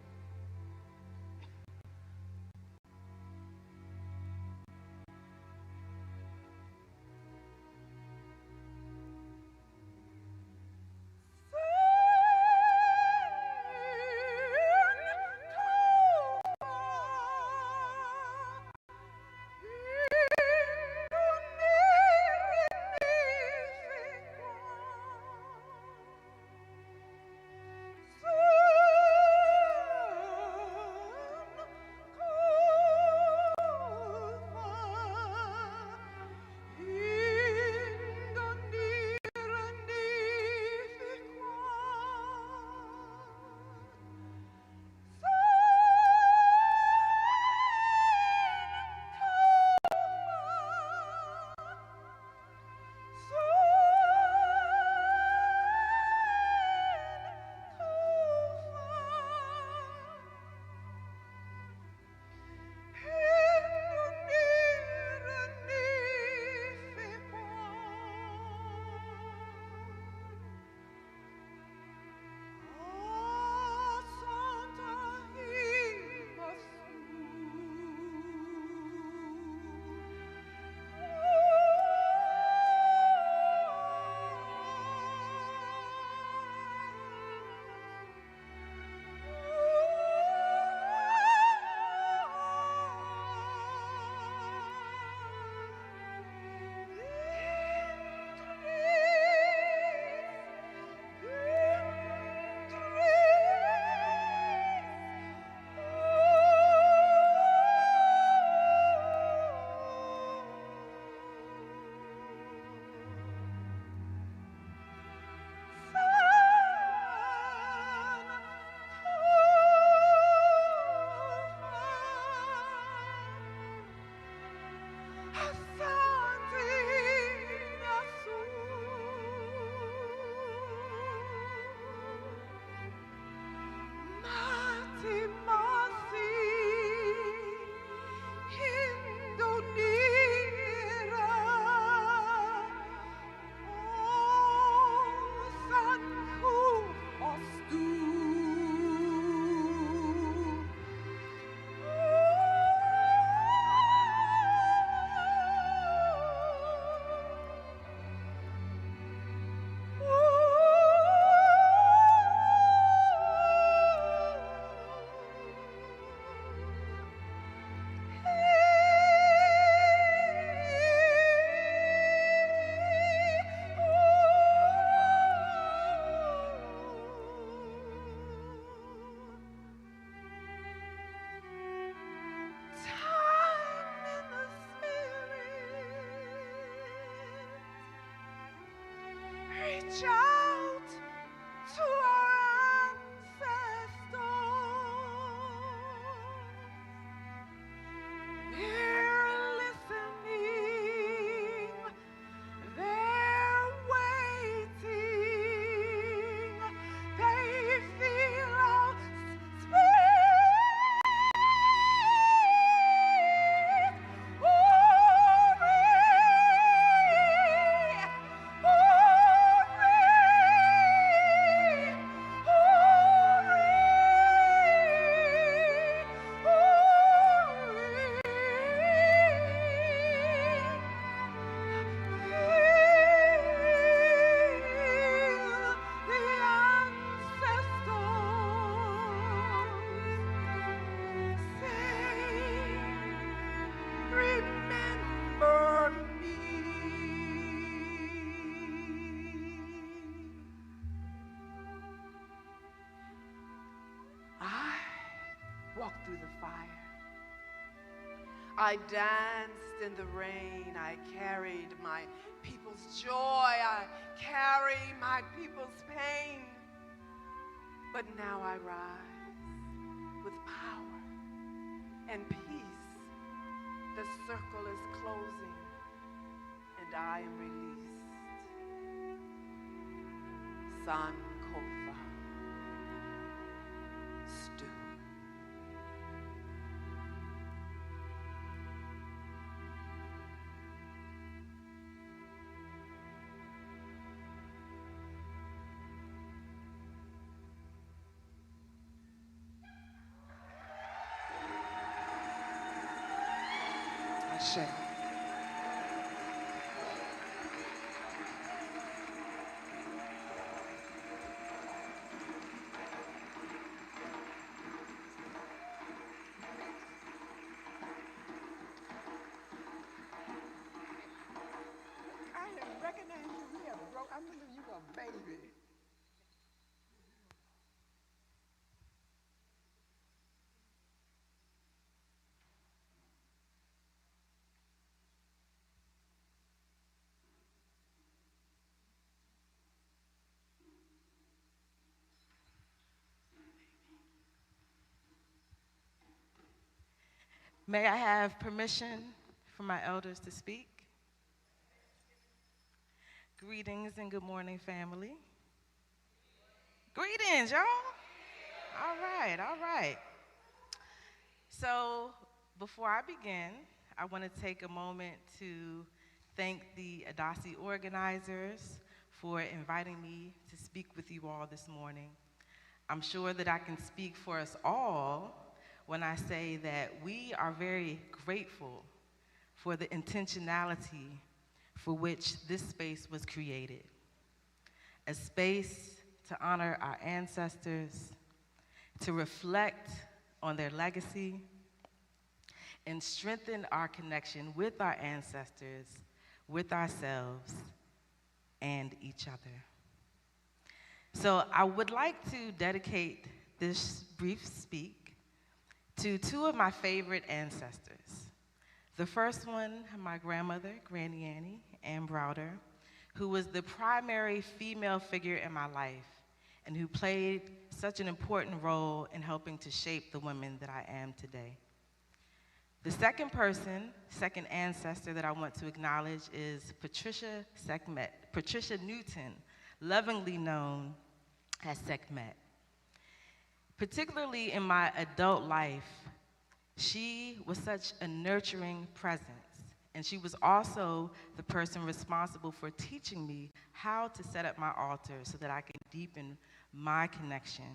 Reach out to our ancestors. They're listening. They're waiting. They feel our spirit. Remember me. I walked through the fire. I danced in the rain. I carried my people's joy. I carry my people's pain. But now I rise with power and peace. The circle is closing and I am released. Sankofa stew. Ashe. I didn't recognize you. We have broke. I remember you were a baby. May I have permission for my elders to speak? Greetings and good morning, family. Greetings, y'all. All right, all right. So before I begin, I want to take a moment to thank the Adasi organizers for inviting me to speak with you all this morning. I'm sure that I can speak for us all when I say that we are very grateful for the intentionality for which this space was created. A space to honor our ancestors, to reflect on their legacy, and strengthen our connection with our ancestors, with ourselves, and each other. So I would like to dedicate this brief speak to two of my favorite ancestors. The first one, my grandmother, Granny Ann Browder, who was the primary female figure in my life and who played such an important role in helping to shape the woman that I am today. The second ancestor that I want to acknowledge is Patricia Newton, lovingly known as Sekhmet. Particularly in my adult life, she was such a nurturing presence, and she was also the person responsible for teaching me how to set up my altar so that I could deepen my connection,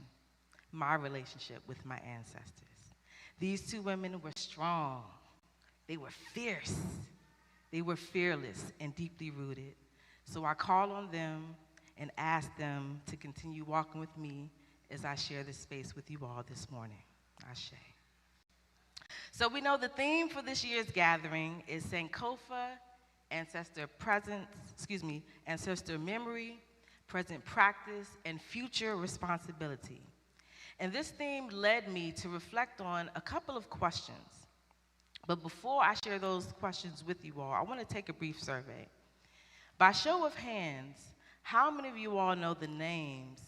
my relationship with my ancestors. These two women were strong, they were fierce, they were fearless and deeply rooted. So I call on them and ask them to continue walking with me as I share this space with you all this morning. Ashe. So we know the theme for this year's gathering is Sankofa, ancestor memory, present practice, and future responsibility. And this theme led me to reflect on a couple of questions. But before I share those questions with you all, I want to take a brief survey. By show of hands, how many of you all know the names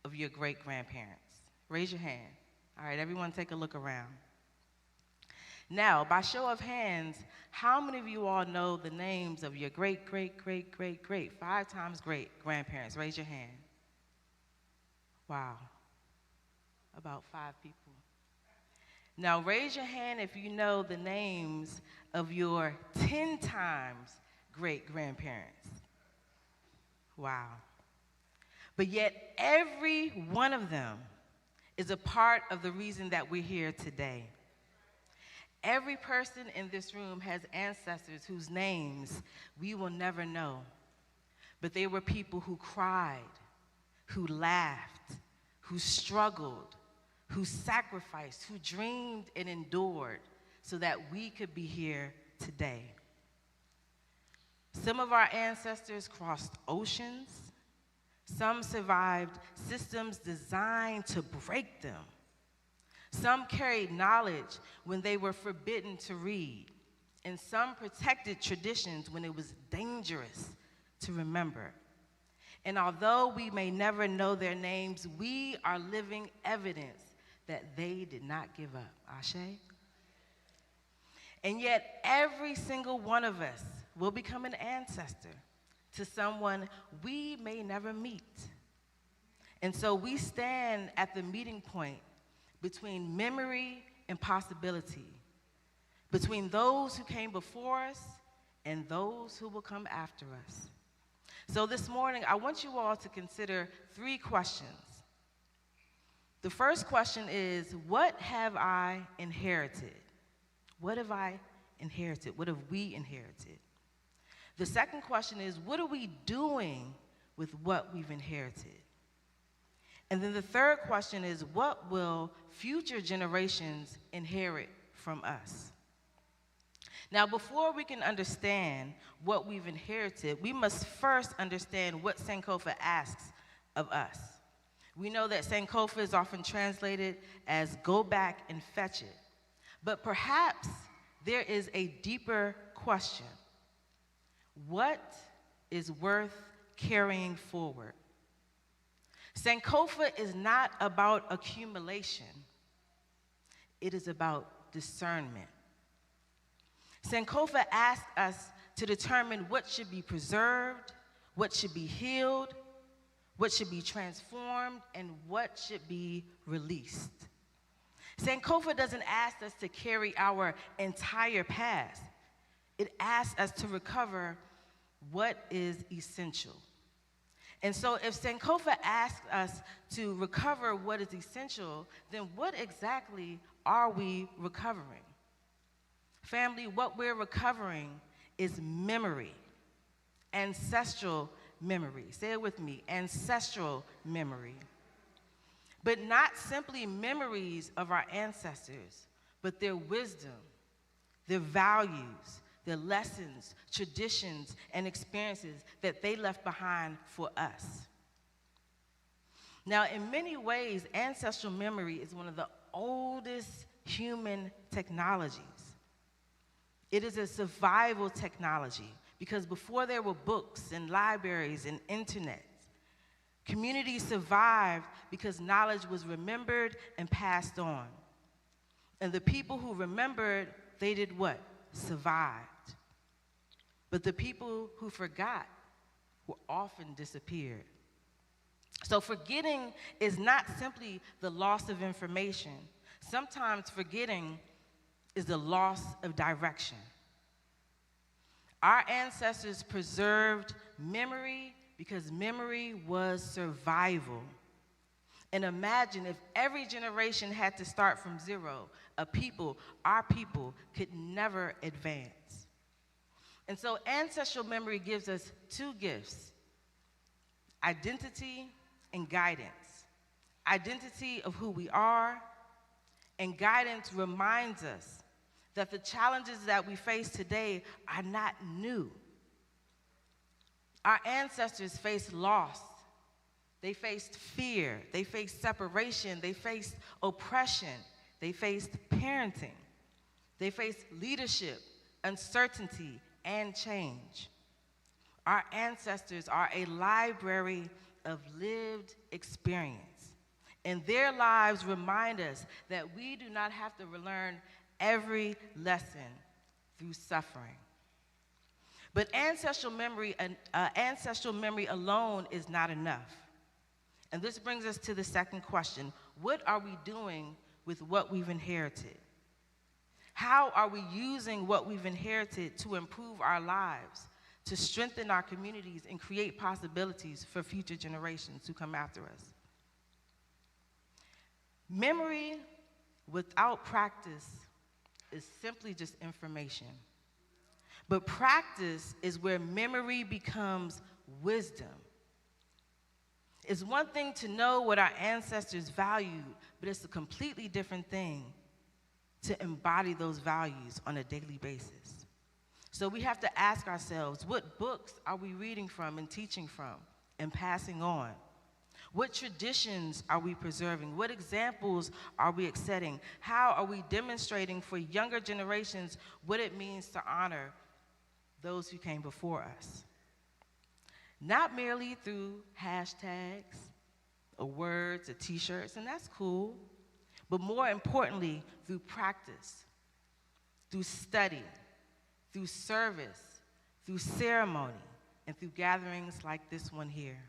of your great-grandparents? Raise your hand. All right, everyone take a look around. Now, by show of hands, how many of you all know the names of your great, 5 times great-grandparents? Raise your hand. Wow, about 5 people. Now, raise your hand if you know the names of your 10 times great-grandparents. Wow. But yet, every one of them is a part of the reason that we're here today. Every person in this room has ancestors whose names we will never know. But they were people who cried, who laughed, who struggled, who sacrificed, who dreamed and endured so that we could be here today. Some of our ancestors crossed oceans. Some survived systems designed to break them. Some carried knowledge when they were forbidden to read. And some protected traditions when it was dangerous to remember. And although we may never know their names, we are living evidence that they did not give up. Ashe? And yet, every single one of us will become an ancestor to someone we may never meet. And so we stand at the meeting point between memory and possibility, between those who came before us and those who will come after us. So this morning, I want you all to consider 3 questions. The first question is, what have I inherited? What have I inherited? What have we inherited? The second question is, what are we doing with what we've inherited? And then the third question is, what will future generations inherit from us? Now, before we can understand what we've inherited, we must first understand what Sankofa asks of us. We know that Sankofa is often translated as go back and fetch it. But perhaps there is a deeper question. What is worth carrying forward? Sankofa is not about accumulation. It is about discernment. Sankofa asks us to determine what should be preserved, what should be healed, what should be transformed, and what should be released. Sankofa doesn't ask us to carry our entire past. It asks us to recover what is essential. And so if Sankofa asks us to recover what is essential, then what exactly are we recovering? Family, what we're recovering is memory, ancestral memory. Say it with me, ancestral memory. But not simply memories of our ancestors, but their wisdom, their values, their lessons, traditions, and experiences that they left behind for us. Now, in many ways, ancestral memory is one of the oldest human technologies. It is a survival technology because before there were books and libraries and internet, communities survived because knowledge was remembered and passed on. And the people who remembered, they did what? Survived. But the people who forgot were often disappeared. So forgetting is not simply the loss of information. Sometimes forgetting is the loss of direction. Our ancestors preserved memory because memory was survival. And imagine if every generation had to start from zero, our people could never advance. And so ancestral memory gives us 2 gifts: identity and guidance. Identity of who we are, and guidance reminds us that the challenges that we face today are not new. Our ancestors faced loss. They faced fear. They faced separation. They faced oppression. They faced parenting. They faced leadership, uncertainty, and change. Our ancestors are a library of lived experience. And their lives remind us that we do not have to relearn every lesson through suffering. But ancestral memory alone is not enough. And this brings us to the second question. What are we doing with what we've inherited? How are we using what we've inherited to improve our lives, to strengthen our communities, and create possibilities for future generations who come after us? Memory without practice is simply just information. But practice is where memory becomes wisdom. It's one thing to know what our ancestors valued, but it's a completely different thing to embody those values on a daily basis. So we have to ask ourselves, what books are we reading from and teaching from and passing on? What traditions are we preserving? What examples are we setting? How are we demonstrating for younger generations what it means to honor those who came before us? Not merely through hashtags or words or t-shirts, and that's cool, but more importantly, through practice, through study, through service, through ceremony, and through gatherings like this one here.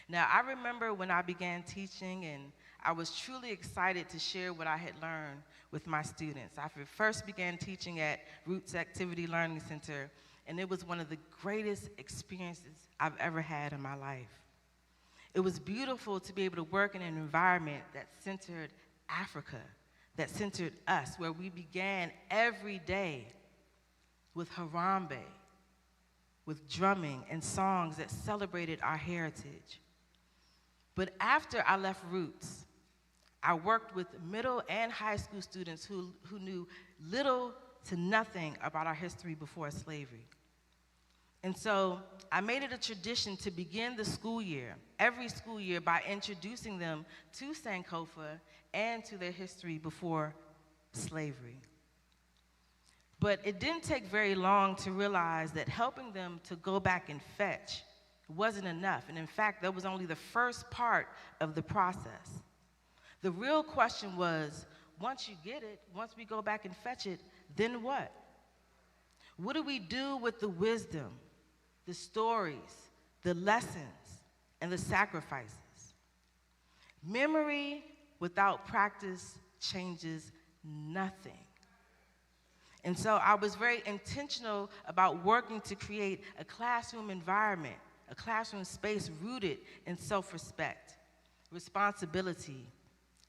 Now, I remember when I began teaching, and I was truly excited to share what I had learned with my students. I first began teaching at Roots Activity Learning Center, and it was one of the greatest experiences I've ever had in my life. It was beautiful to be able to work in an environment that centered Africa, that centered us, where we began every day with harambe, with drumming and songs that celebrated our heritage. But after I left Roots, I worked with middle and high school students who knew little to nothing about our history before slavery. And so I made it a tradition to begin the school year, every school year, by introducing them to Sankofa and to their history before slavery. But it didn't take very long to realize that helping them to go back and fetch wasn't enough. And in fact, that was only the first part of the process. The real question was, once you get it, once we go back and fetch it, then what? What do we do with the wisdom, the stories, the lessons, and the sacrifices? Memory without practice changes nothing. And so I was very intentional about working to create a classroom environment, a classroom space rooted in self-respect, responsibility,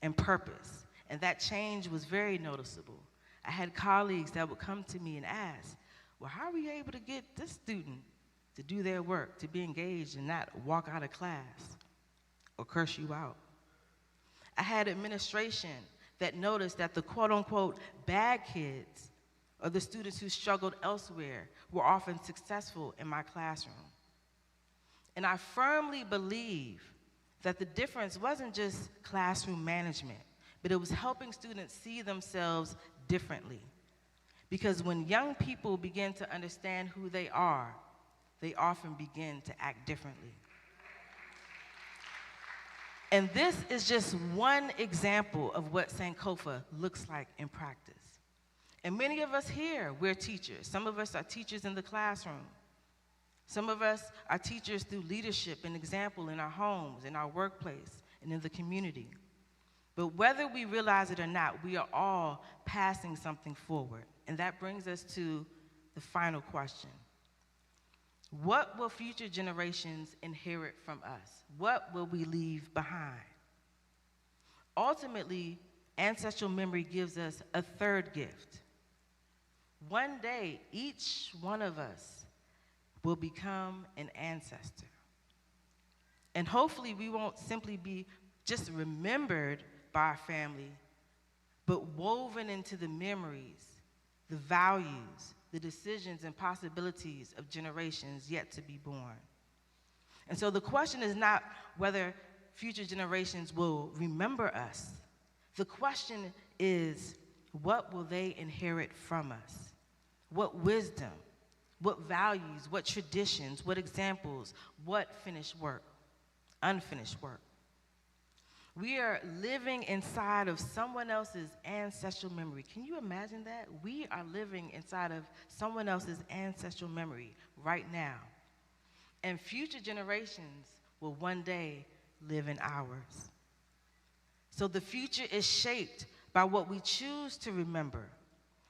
and purpose. And that change was very noticeable. I had colleagues that would come to me and ask, well, how are you able to get this student to do their work, to be engaged and not walk out of class or curse you out? I had administration that noticed that the quote-unquote bad kids, or the students who struggled elsewhere, were often successful in my classroom. And I firmly believe that the difference wasn't just classroom management, but it was helping students see themselves differently. Because when young people begin to understand who they are, they often begin to act differently. And this is just one example of what Sankofa looks like in practice. And many of us here, we're teachers. Some of us are teachers in the classroom. Some of us are teachers through leadership and example in our homes, in our workplace, and in the community. But whether we realize it or not, we are all passing something forward. And that brings us to the final question. What will future generations inherit from us? What will we leave behind? Ultimately, ancestral memory gives us a third gift. One day, each one of us will become an ancestor. And hopefully we won't simply be just remembered by our family, but woven into the memories, the values, the decisions and possibilities of generations yet to be born. And so the question is not whether future generations will remember us. The question is, what will they inherit from us? What wisdom, what values, what traditions, what examples, what finished work, unfinished work? We are living inside of someone else's ancestral memory. Can you imagine that? We are living inside of someone else's ancestral memory right now. And future generations will one day live in ours. So the future is shaped by what we choose to remember,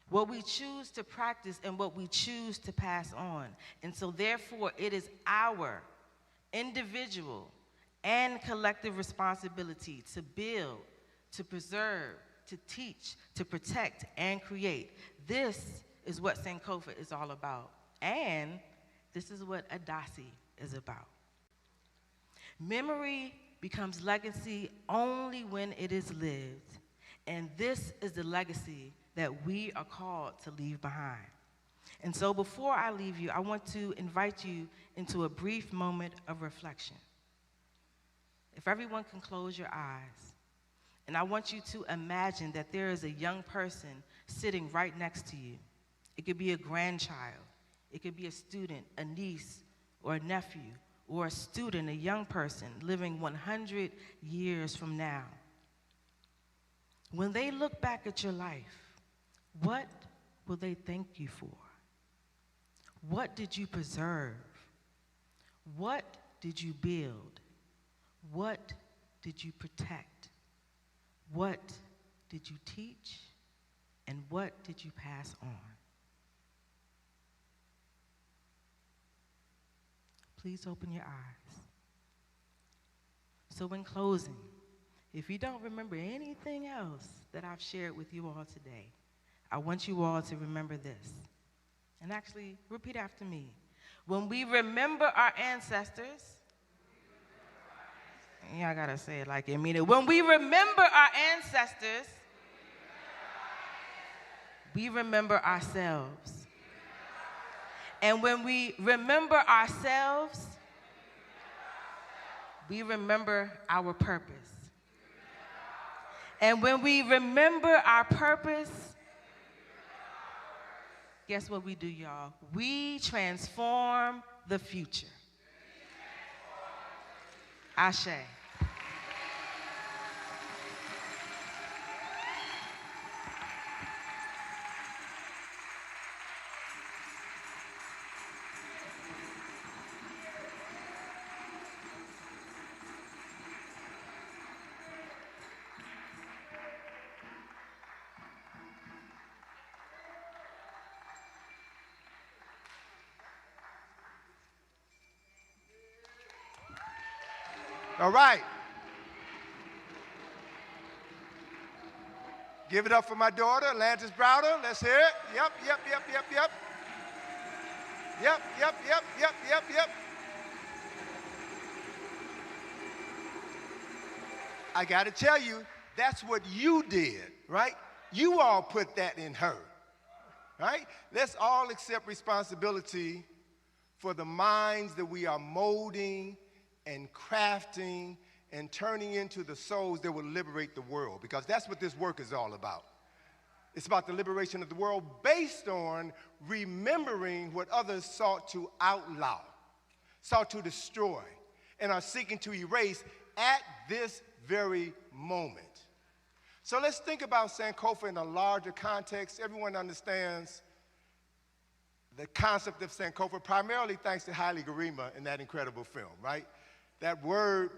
what we choose to practice, and what we choose to pass on. And so therefore, it is our individual and collective responsibility to build, to preserve, to teach, to protect, and create. This is what Sankofa is all about. And this is what Adasi is about. Memory becomes legacy only when it is lived. And this is the legacy that we are called to leave behind. And so before I leave you, I want to invite you into a brief moment of reflection. If everyone can close your eyes, and I want you to imagine that there is a young person sitting right next to you. It could be a grandchild, it could be a student, a niece, or a nephew, or a student, a young person living 100 years from now. When they look back at your life, what will they thank you for? What did you preserve? What did you build? What did you protect? What did you teach? And what did you pass on? Please open your eyes. So in closing, if you don't remember anything else that I've shared with you all today, I want you all to remember this. And actually, repeat after me. When we remember our ancestors, yeah, I gotta say it like you mean it. When we remember our ancestors, we remember ourselves. And when we remember ourselves, we remember our purpose. And when we remember our purpose, guess what we do, y'all? We transform the future. Ashe. All right. Give it up for my daughter, Atlantis Browder. Let's hear it. Yep. Yep. I got to tell you, that's what you did, right? You all put that in her, right? Let's all accept responsibility for the minds that we are molding and crafting and turning into the souls that will liberate the world, because that's what this work is all about. It's about the liberation of the world based on remembering what others sought to outlaw, sought to destroy, and are seeking to erase at this very moment. So let's think about Sankofa in a larger context. Everyone understands the concept of Sankofa, primarily thanks to Haile Gerima in that incredible film, right? That word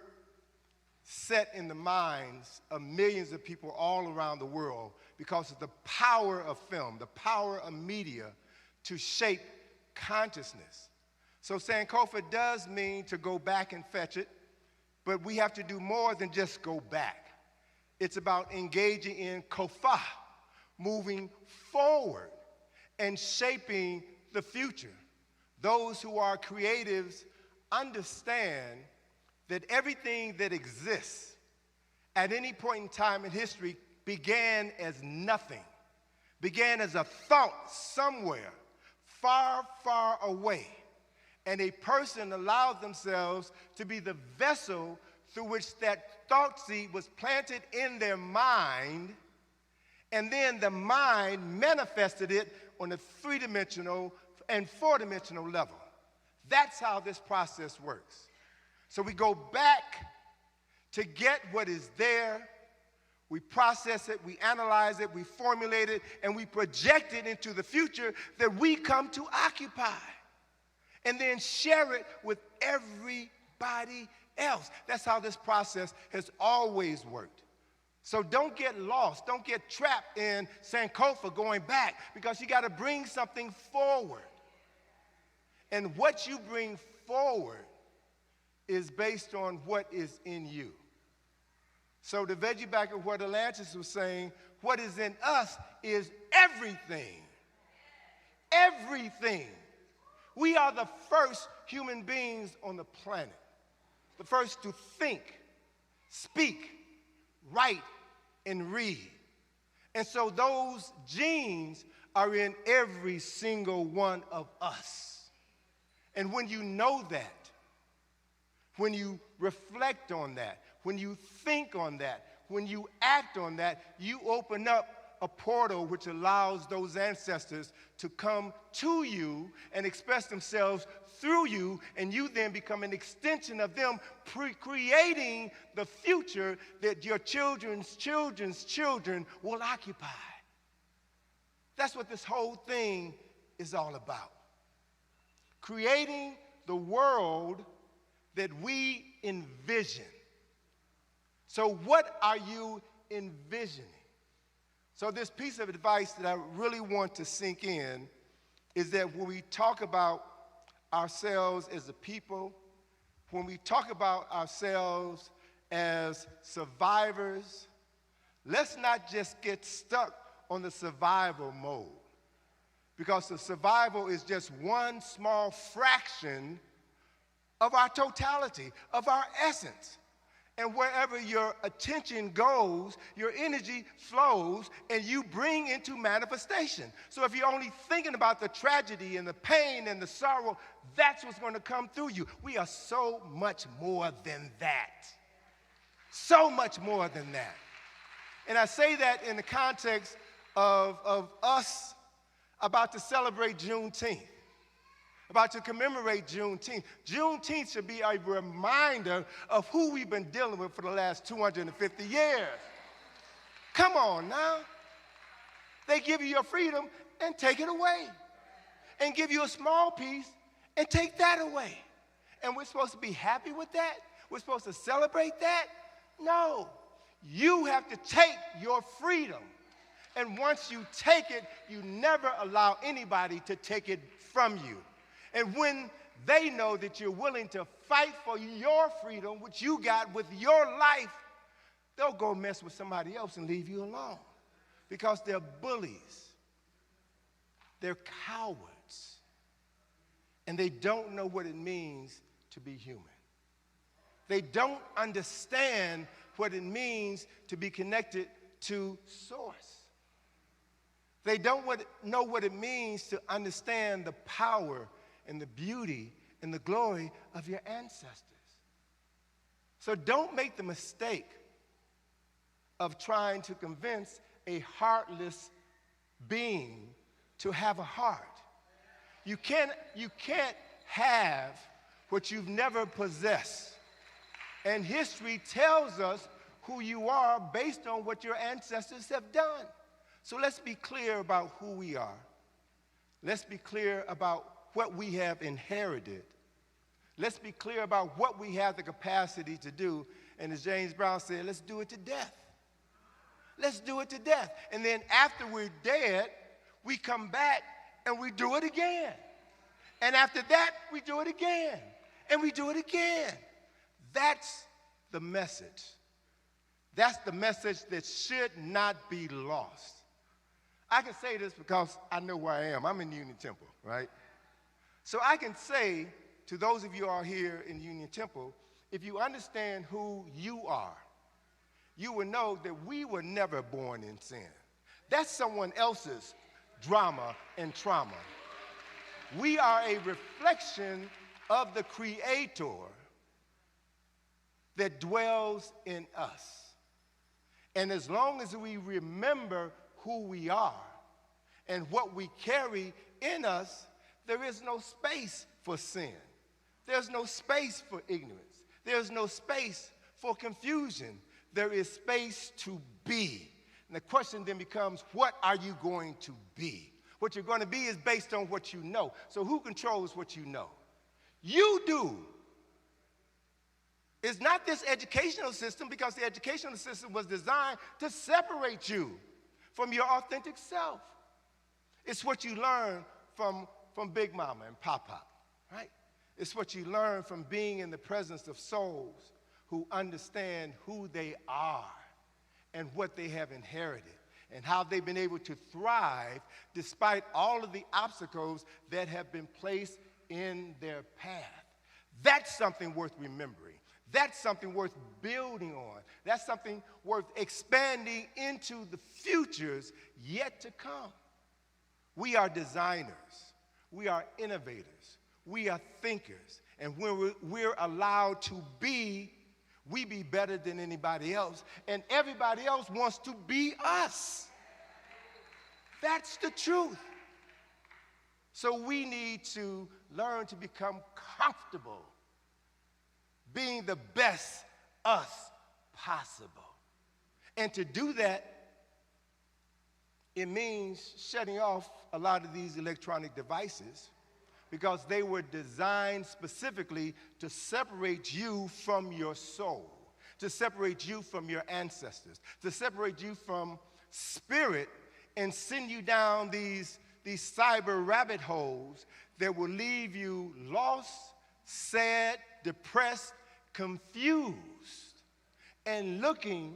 set in the minds of millions of people all around the world because of the power of film, the power of media to shape consciousness. So Sankofa does mean to go back and fetch it, but we have to do more than just go back. It's about engaging in kofa, moving forward and shaping the future. Those who are creatives understand that everything that exists at any point in time in history began as nothing, began as a thought somewhere far, far away. And a person allowed themselves to be the vessel through which that thought seed was planted in their mind, and then the mind manifested it on a three-dimensional and four-dimensional level. That's how this process works. So we go back to get what is there, we process it, we analyze it, we formulate it, and we project it into the future that we come to occupy. And then share it with everybody else. That's how this process has always worked. So don't get lost, don't get trapped in Sankofa going back, because you got to bring something forward. And what you bring forward is based on what is in you. So to veggie back at what Atlantis was saying, what is in us is everything. Everything. We are the first human beings on the planet, the first to think, speak, write, and read. And so those genes are in every single one of us. And when you know that, when you reflect on that, when you think on that, when you act on that, you open up a portal which allows those ancestors to come to you and express themselves through you, and you then become an extension of them, creating the future that your children's children's children will occupy. That's what this whole thing is all about. Creating the world that we envision. So what are you envisioning? So this piece of advice that I really want to sink in is that when we talk about ourselves as a people, when we talk about ourselves as survivors, let's not just get stuck on the survival mode, because the survival is just one small fraction of our totality, of our essence. And wherever your attention goes, your energy flows, and you bring into manifestation. So if you're only thinking about the tragedy and the pain and the sorrow, that's what's going to come through you. We are so much more than that. So much more than that. And I say that in the context of us about to celebrate Juneteenth, about to commemorate Juneteenth. Juneteenth should be a reminder of who we've been dealing with for the last 250 years. Come on now. They give you your freedom and take it away. And give you a small piece and take that away. And we're supposed to be happy with that? We're supposed to celebrate that? No. You have to take your freedom. And once you take it, you never allow anybody to take it from you. And when they know that you're willing to fight for your freedom, which you got with your life, they'll go mess with somebody else and leave you alone. Because they're bullies. They're cowards. And they don't know what it means to be human. They don't understand what it means to be connected to Source. They don't know what it means to understand the power and the beauty and the glory of your ancestors. So don't make the mistake of trying to convince a heartless being to have a heart. You can't have what you've never possessed. And history tells us who you are based on what your ancestors have done. So let's be clear about who we are. Let's be clear about what we have inherited. Let's be clear about what we have the capacity to do. And as James Brown said, let's do it to death. Let's do it to death. And then after we're dead, we come back and we do it again. And after that, we do it again. And we do it again. That's the message. That's the message that should not be lost. I can say this because I know where I am. I'm in Union Temple, right? So I can say to those of you who are here in Union Temple, if you understand who you are, you will know that we were never born in sin. That's someone else's drama and trauma. We are a reflection of the Creator that dwells in us. And as long as we remember who we are and what we carry in us, there is no space for sin. There's no space for ignorance. There's no space for confusion. There is space to be. And the question then becomes, what are you going to be? What you're going to be is based on what you know. So who controls what you know? You do. It's not this educational system, because the educational system was designed to separate you from your authentic self. It's what you learn from Big Mama and Papa, right? It's what you learn from being in the presence of souls who understand who they are and what they have inherited and how they've been able to thrive despite all of the obstacles that have been placed in their path. That's something worth remembering. That's something worth building on. That's something worth expanding into the futures yet to come. We are designers. We are innovators. We are thinkers. And when we're allowed to be, we be better than anybody else. And everybody else wants to be us. That's the truth. So we need to learn to become comfortable being the best us possible. And to do that, it means shutting off a lot of these electronic devices, because they were designed specifically to separate you from your soul. to separate you from your ancestors, to separate you from spirit and send you down these cyber rabbit holes that will leave you lost, sad, depressed, confused, and looking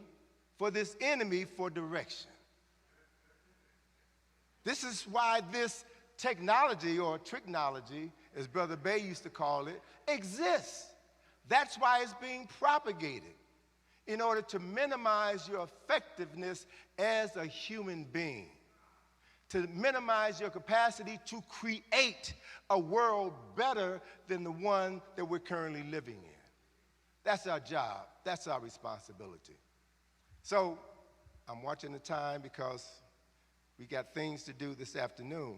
for this enemy for direction. This is why this technology, or tricknology, as Brother Bay used to call it, exists. That's why it's being propagated, in order to minimize your effectiveness as a human being, to minimize your capacity to create a world better than the one that we're currently living in. That's our job. That's our responsibility. So I'm watching the time because we got things to do this afternoon.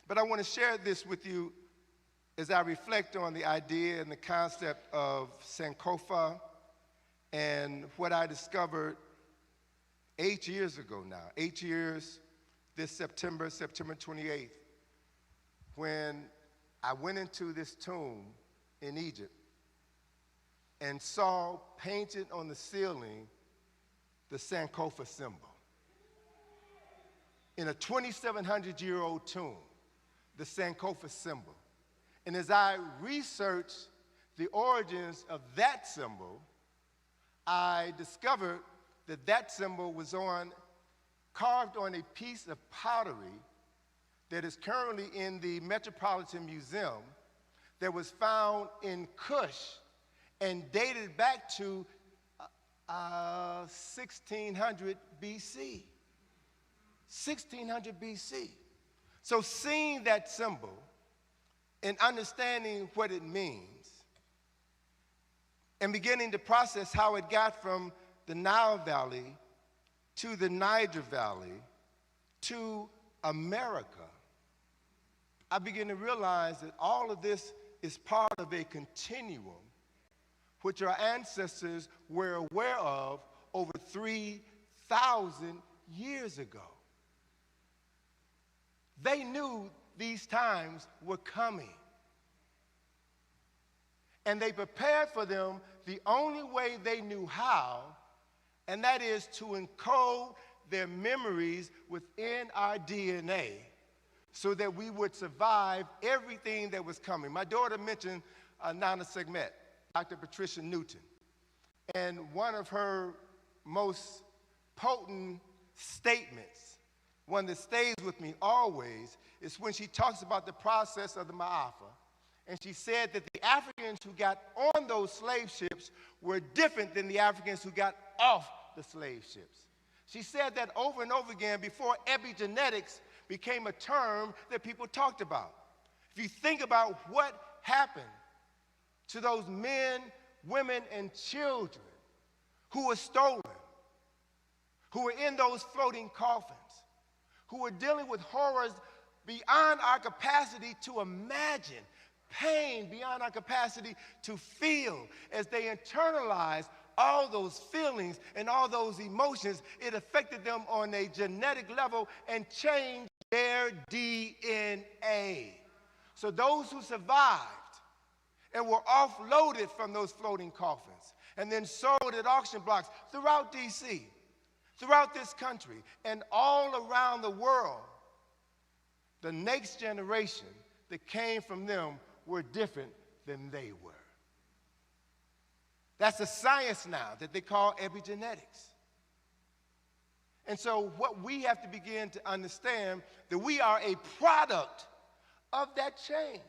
But I want to share this with you as I reflect on the idea and the concept of Sankofa and what I discovered 8 years ago now, 8 years this September 28th, when I went into this tomb in Egypt and saw painted on the ceiling the Sankofa symbol. In a 2,700-year-old tomb, the Sankofa symbol. And as I researched the origins of that symbol, I discovered that that symbol was carved on a piece of pottery that is currently in the Metropolitan Museum, that was found in Kush and dated back to 1600 BC. 1600 BC. So seeing that symbol and understanding what it means, and beginning to process how it got from the Nile Valley to the Niger Valley to America, I began to realize that all of this is part of a continuum which our ancestors were aware of over 3,000 years ago. They knew these times were coming. And they prepared for them the only way they knew how, and that is to encode their memories within our DNA so that we would survive everything that was coming. My daughter mentioned Nana Segmet, Dr. Patricia Newton. And one of her most potent statements, one that stays with me always, is when she talks about the process of the MAAFA. And she said that the Africans who got on those slave ships were different than the Africans who got off the slave ships. She said that over and over again before epigenetics became a term that people talked about. If you think about what happened to those men, women, and children who were stolen, who were in those floating coffins, who were dealing with horrors beyond our capacity to imagine, pain beyond our capacity to feel, as they internalized all those feelings and all those emotions, it affected them on a genetic level and changed their DNA. So those who survived and were offloaded from those floating coffins and then sold at auction blocks throughout DC, throughout this country, and all around the world, the next generation that came from them were different than they were. That's a science now that they call epigenetics. And so what we have to begin to understand, that we are a product of that change.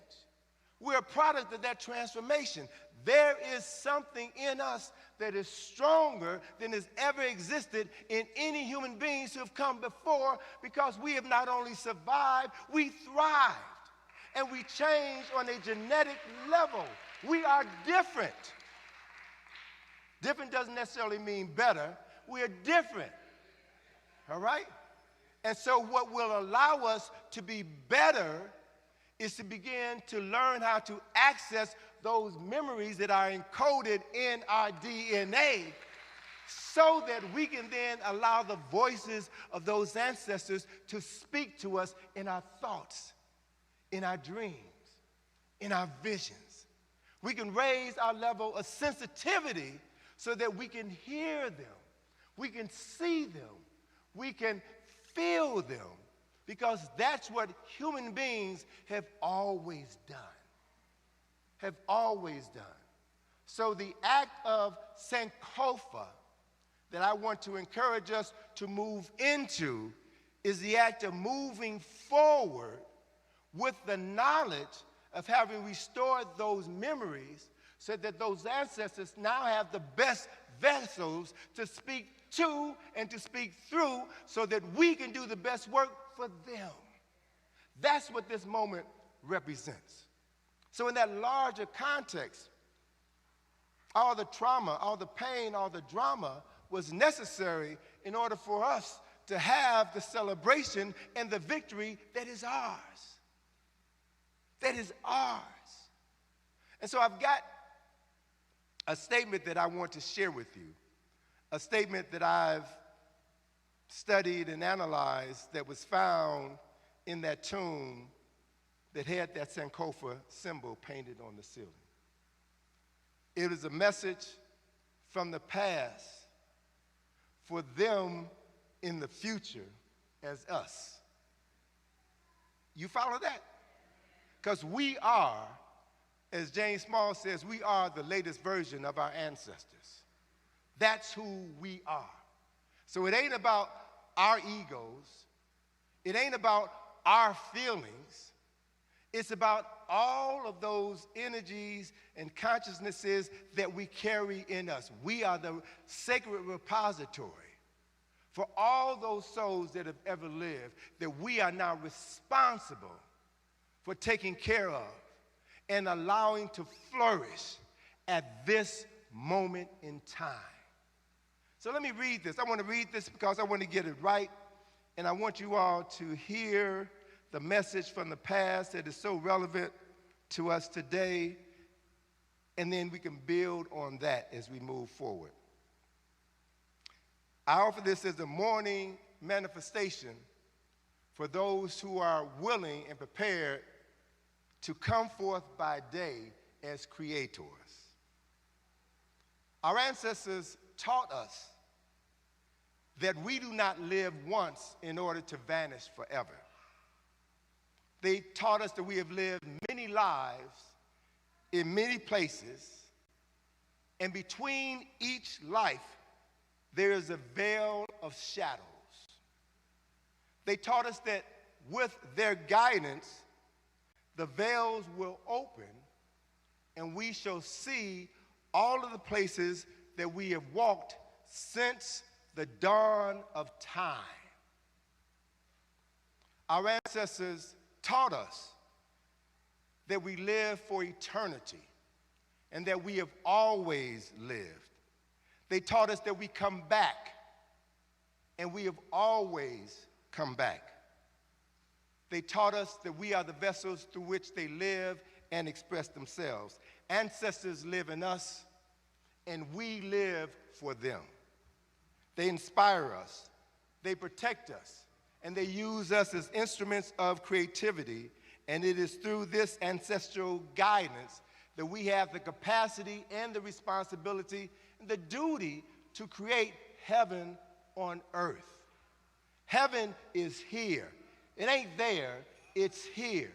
We're a product of that transformation. There is something in us that is stronger than has ever existed in any human beings who have come before, because we have not only survived, we thrived. And we changed on a genetic level. We are different. Different doesn't necessarily mean better. We are different. All right? And so what will allow us to be better is to begin to learn how to access those memories that are encoded in our DNA, so that we can then allow the voices of those ancestors to speak to us in our thoughts, in our dreams, in our visions. We can raise our level of sensitivity so that we can hear them, we can see them, we can feel them, because that's what human beings have always done. Have always done. So the act of Sankofa that I want to encourage us to move into is the act of moving forward with the knowledge of having restored those memories so that those ancestors now have the best vessels to speak to and to speak through so that we can do the best work for them. That's what this moment represents. So in that larger context, all the trauma, all the pain, all the drama was necessary in order for us to have the celebration and the victory that is ours. That is ours. And so I've got a statement that I want to share with you, a statement that I've studied and analyzed that was found in that tomb that had that Sankofa symbol painted on the ceiling. It is a message from the past for them in the future as us. You follow that? Because we are, as James Small says, we are the latest version of our ancestors. That's who we are. So it ain't about our egos. It ain't about our feelings. It's about all of those energies and consciousnesses that we carry in us. We are the sacred repository for all those souls that have ever lived that we are now responsible for taking care of and allowing to flourish at this moment in time. So let me read this. I want to read this because I want to get it right, and I want you all to hear the message from the past that is so relevant to us today, and then we can build on that as we move forward. I offer this as a morning manifestation for those who are willing and prepared to come forth by day as creators. Our ancestors taught us that we do not live once in order to vanish forever. They taught us that we have lived many lives in many places, and between each life, there is a veil of shadows. They taught us that with their guidance, the veils will open, and we shall see all of the places that we have walked since the dawn of time. Our ancestors taught us that we live for eternity and that we have always lived. They taught us that we come back, and we have always come back. They taught us that we are the vessels through which they live and express themselves. Ancestors live in us, and we live for them. They inspire us, they protect us, and they use us as instruments of creativity. And it is through this ancestral guidance that we have the capacity and the responsibility and the duty to create heaven on earth. Heaven is here. It ain't there, it's here.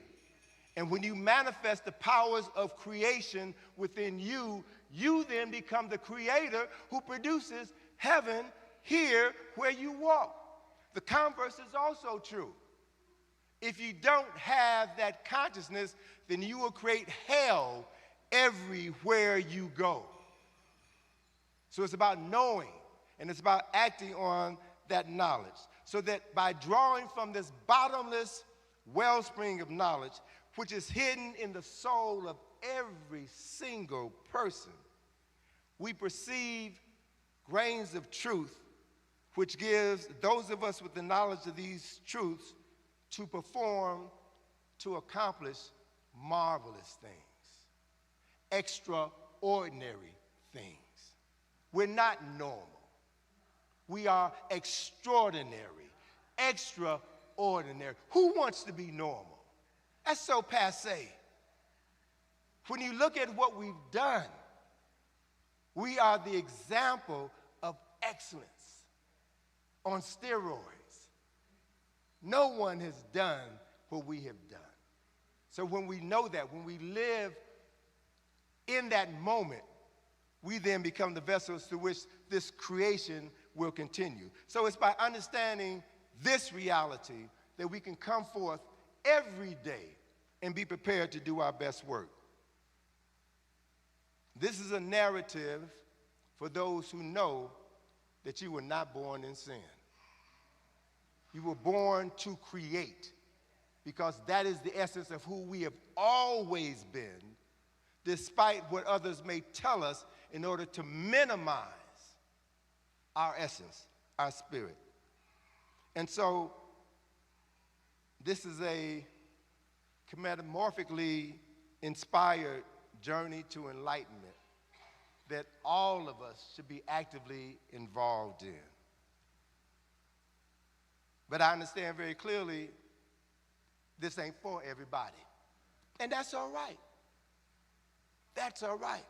And when you manifest the powers of creation within you, you then become the creator who produces heaven here where you walk. The converse is also true. If you don't have that consciousness, then you will create hell everywhere you go. So it's about knowing, and it's about acting on that knowledge, so that by drawing from this bottomless wellspring of knowledge, which is hidden in the soul of every single person, we perceive grains of truth, which gives those of us with the knowledge of these truths to perform, to accomplish marvelous things, extraordinary things. We're not normal. We are extraordinary, extraordinary. Who wants to be normal? That's so passé. When you look at what we've done, We are the example of excellence on steroids. No one has done what we have done. So when we know that, when we live in that moment, we then become the vessels through which this creation will continue. So it's by understanding this reality that we can come forth every day and be prepared to do our best work. This is a narrative for those who know that you were not born in sin. You were born to create, because that is the essence of who we have always been, despite what others may tell us in order to minimize our essence, our spirit. And so this is a metamorphically inspired journey to enlightenment that all of us should be actively involved in. But I understand very clearly this ain't for everybody. And that's all right. That's all right.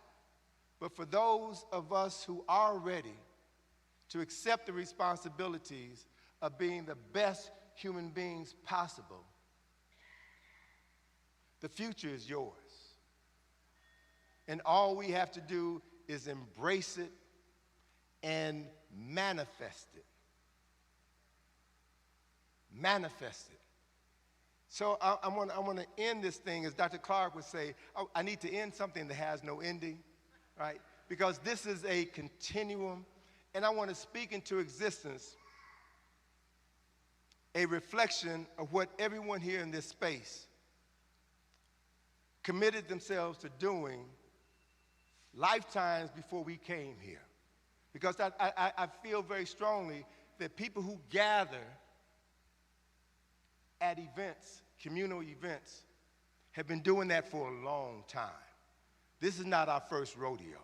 But for those of us who are ready to accept the responsibilities of being the best human beings possible, the future is yours. And all we have to do is embrace it and manifest it. Manifest it. So I want to end this thing, as Dr. Clark would say, I need to end something that has no ending, right? Because this is a continuum, and I want to speak into existence a reflection of what everyone here in this space committed themselves to doing lifetimes before we came here. Because I feel very strongly that people who gather at events, communal events, have been doing that for a long time. This is not our first rodeo.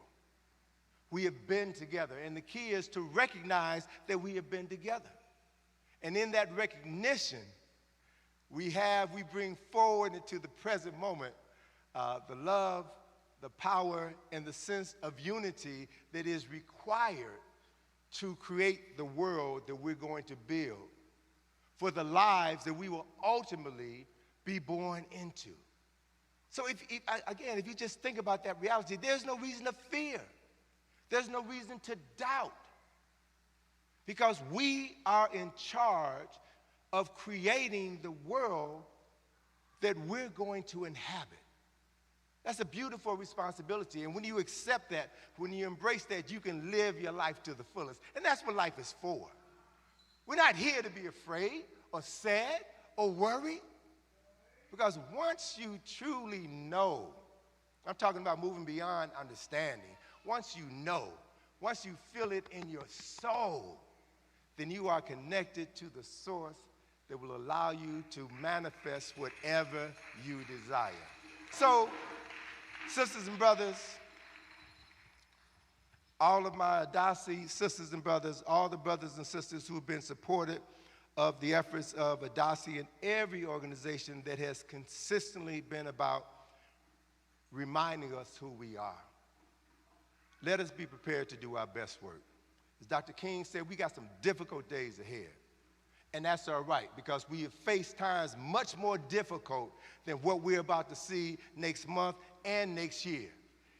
We have been together, and the key is to recognize that we have been together. And in that recognition, we bring forward into the present moment the love, the power, and the sense of unity that is required to create the world that we're going to build for the lives that we will ultimately be born into. So if you just think about that reality, there's no reason to fear. There's no reason to doubt, because we are in charge of creating the world that we're going to inhabit. That's a beautiful responsibility. And when you accept that, when you embrace that, you can live your life to the fullest. And that's what life is for. We're not here to be afraid or sad or worried. Because once you truly know, I'm talking about moving beyond understanding. Once you know, once you feel it in your soul, then you are connected to the source that will allow you to manifest whatever you desire. So, sisters and brothers, all of my Adasi sisters and brothers, all the brothers and sisters who have been supportive of the efforts of Adasi and every organization that has consistently been about reminding us who we are. Let us be prepared to do our best work. As Dr. King said, we got some difficult days ahead. And that's all right, because we have faced times much more difficult than what we're about to see next month and next year.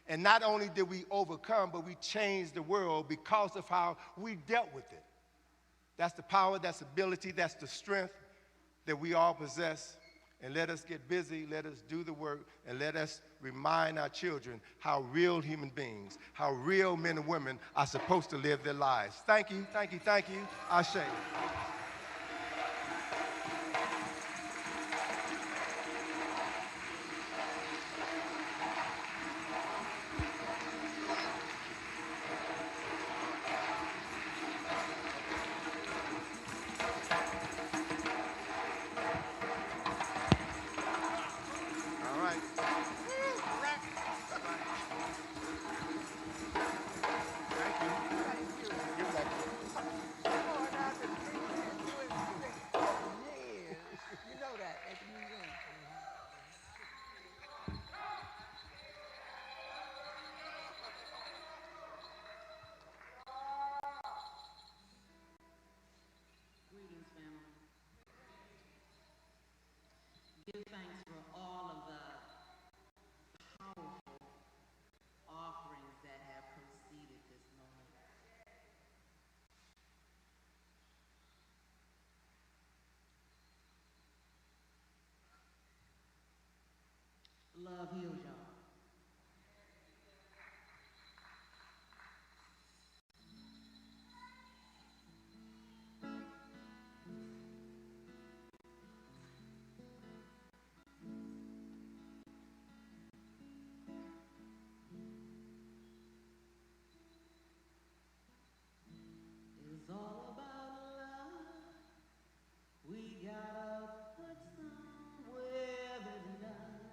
And not only did we overcome, but we changed the world because of how we dealt with it. That's the power, that's the ability, that's the strength that we all possess. And let us get busy, let us do the work, and let us remind our children how real human beings, how real men and women are supposed to live their lives. Thank you, thank you, thank you. Ashe. love heals y'all. It's all about love. We gotta put somewhere this night.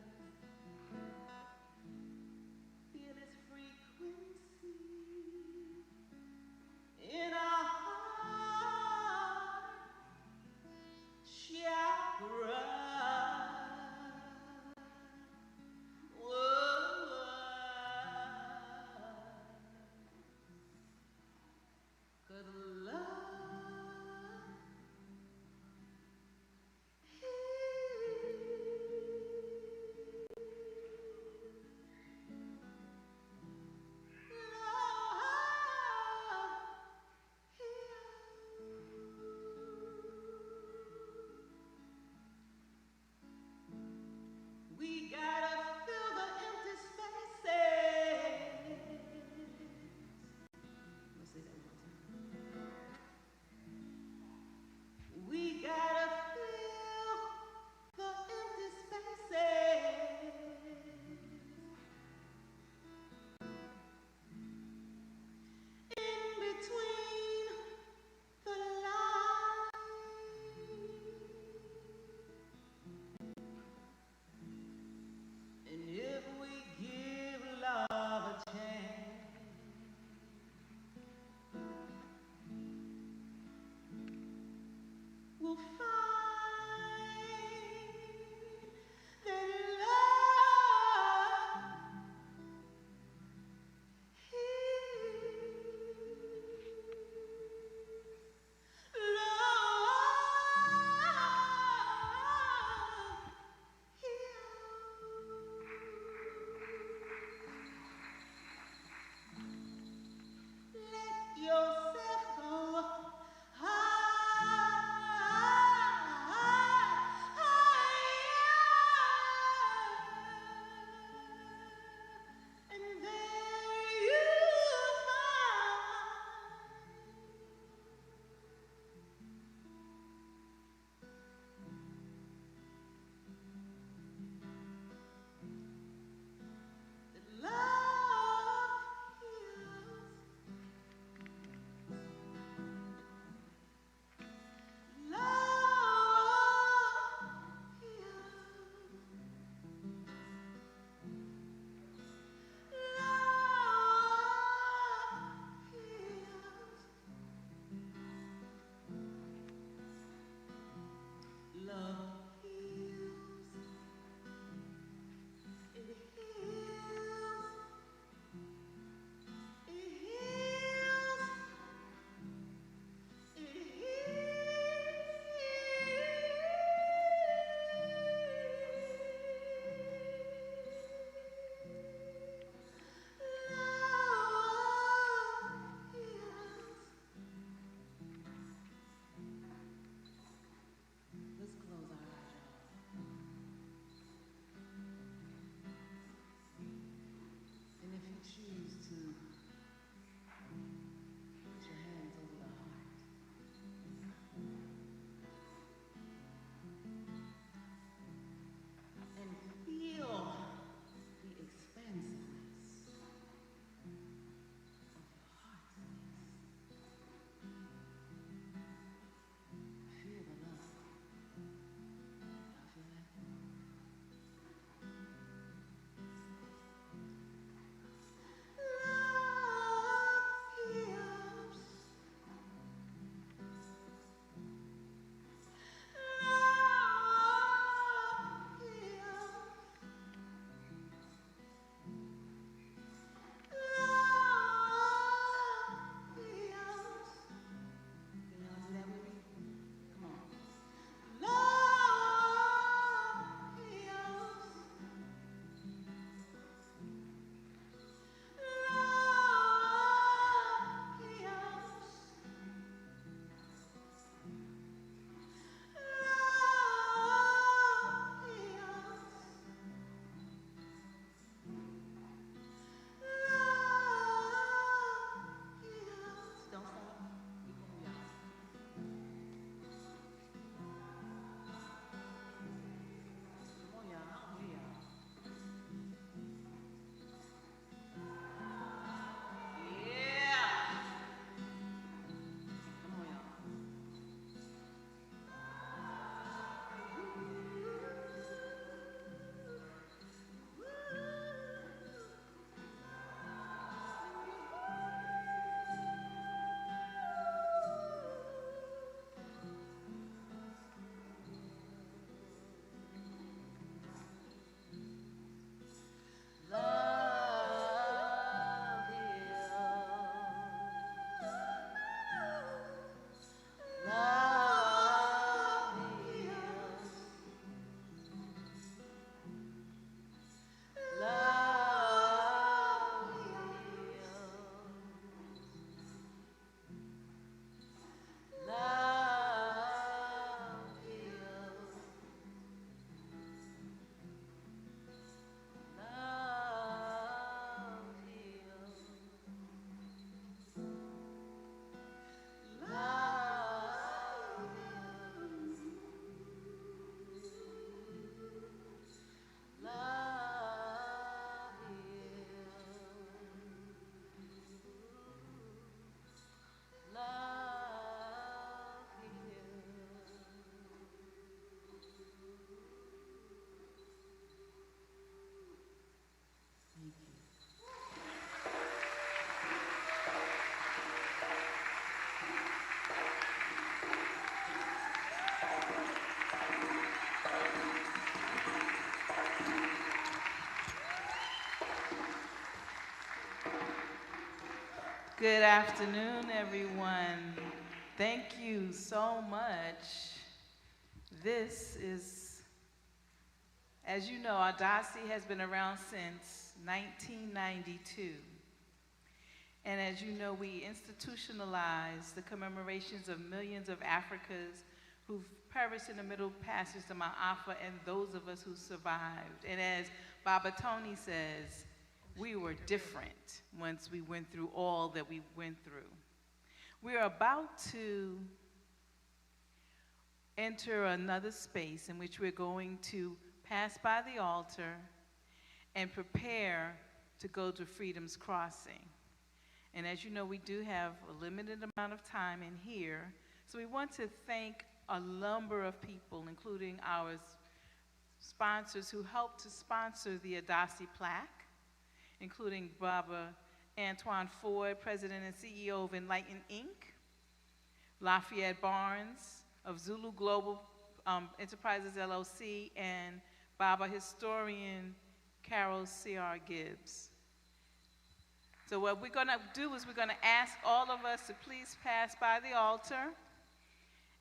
Good afternoon, everyone. Thank you so much. This is, as you know, our Dasi has been around since 1992. And as you know, we institutionalized the commemorations of millions of Africans who've perished in the Middle Passage to MAAFA and those of us who survived. And as Baba Tony says, we were different once we went through all that we went through. We are about to enter another space in which we're going to pass by the altar and prepare to go to Freedom's Crossing. And as you know, we do have a limited amount of time in here, so we want to thank a number of people, including our sponsors who helped to sponsor the Adasi plaque, including Baba Antoine Ford, President and CEO of Enlighten Inc., Lafayette Barnes of Zulu Global Enterprises LLC, and Baba historian Carol C.R. Gibbs. So what we're going to do is we're going to ask all of us to please pass by the altar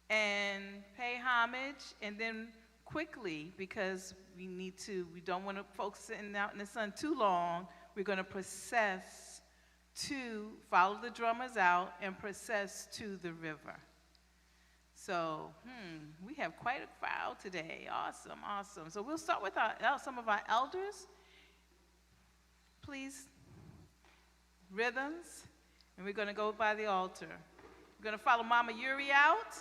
and pay homage, and then quickly, because we don't want folks sitting out in the sun too long, we're going to process to, follow the drummers out and process to the river. So, we have quite a crowd today. Awesome, awesome. So we'll start with some of our elders. Please, rhythms, and we're going to go by the altar. We're going to follow Mama Yuri out.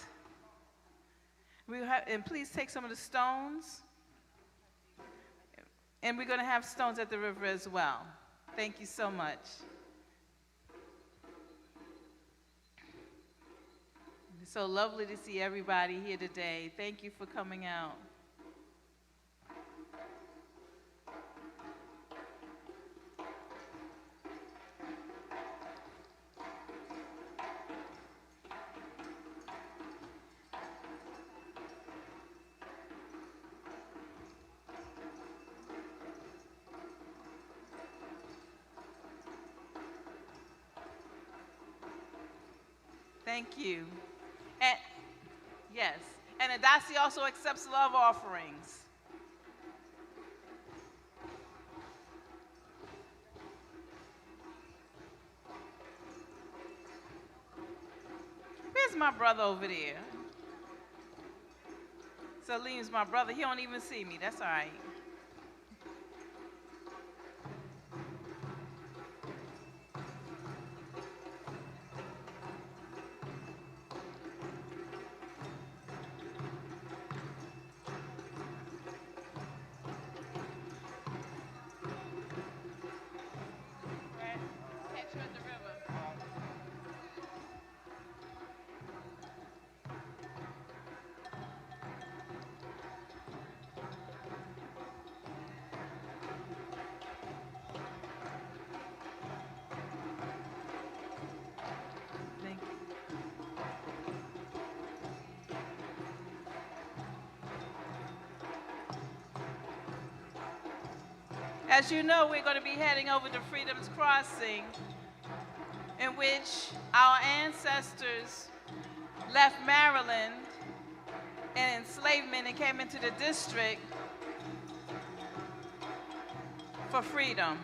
And please take some of the stones. And we're going to have stones at the river as well. Thank you so much. It's so lovely to see everybody here today. Thank you for coming out. Thank you. And yes, and Adasi also accepts love offerings. Where's my brother over there? Salim's my brother. He don't even see me. That's all right. As you know, we're going to be heading over to Freedom's Crossing, in which our ancestors left Maryland and enslavement and came into the district for freedom.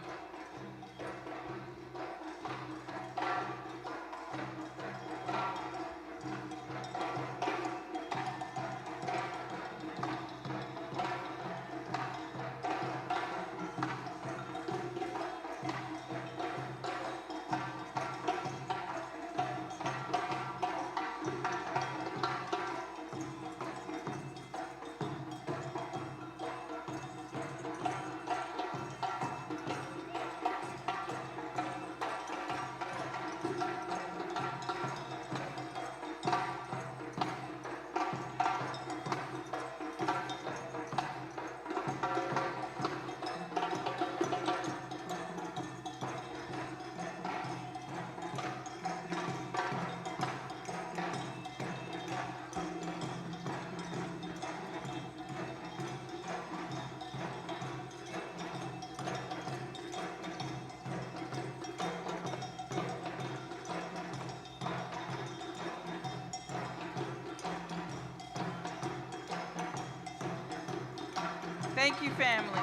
Thank you, family.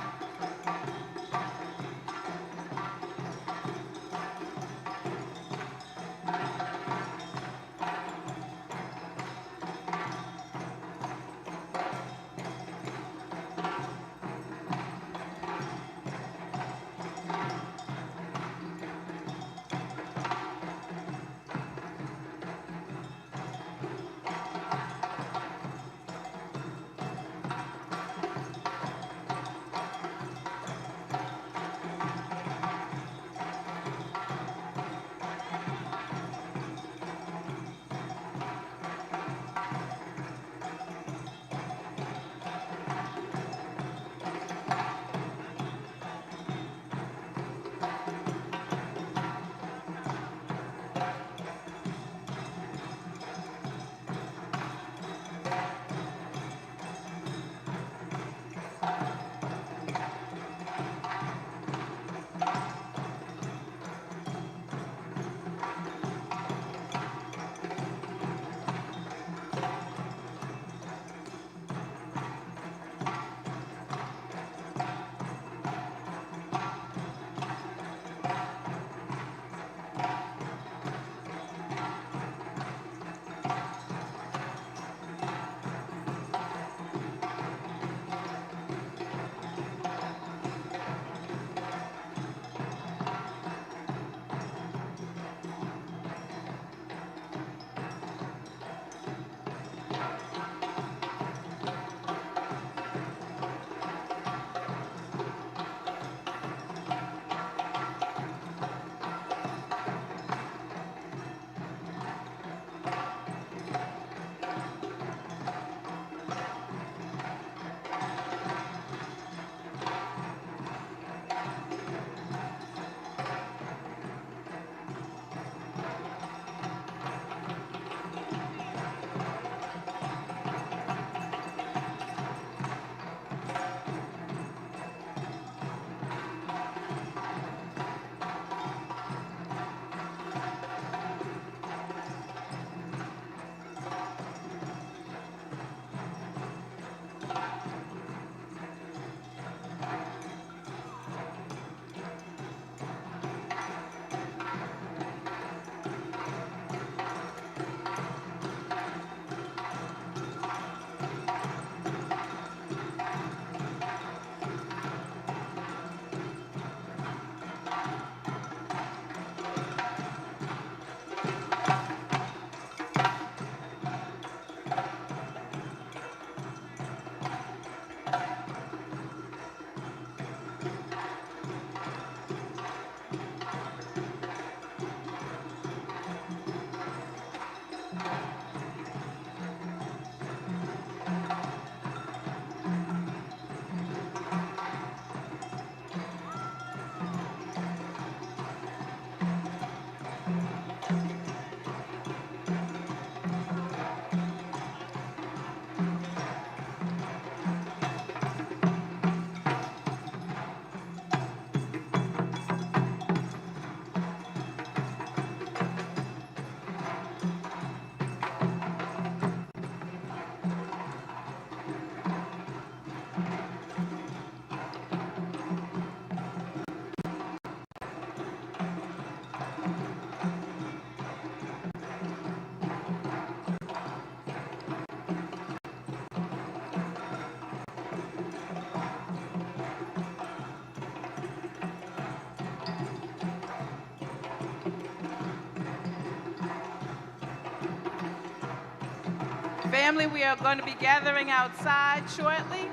Family, we are going to be gathering outside shortly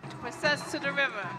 to process to the river.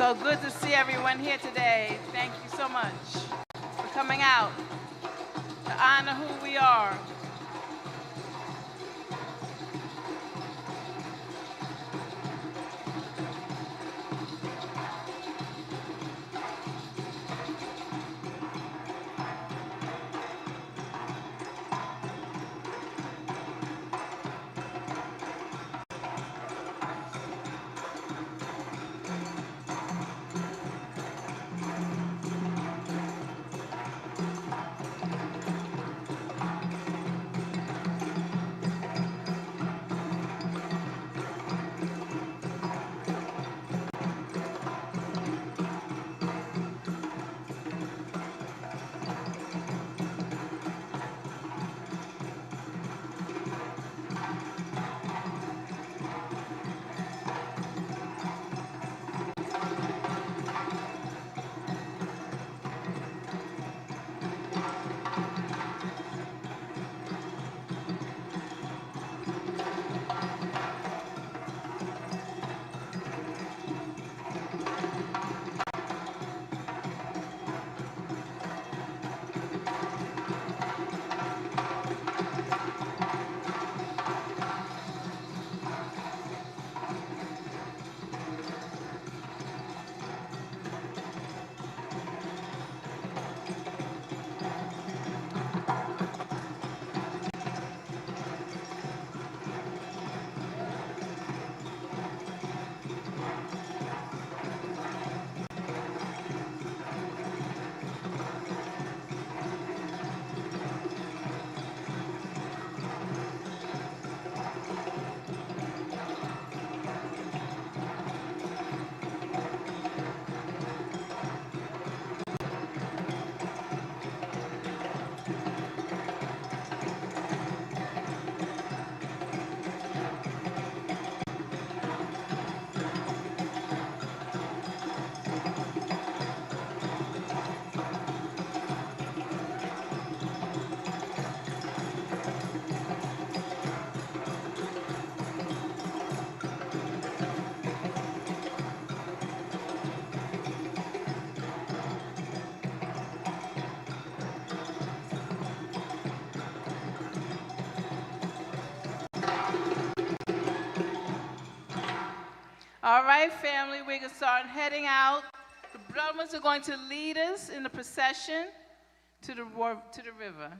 So good to see everyone here today. Thank you so much for coming out to honor who we are. All right, family, we're going to start heading out. The brothers are going to lead us in the procession to the river.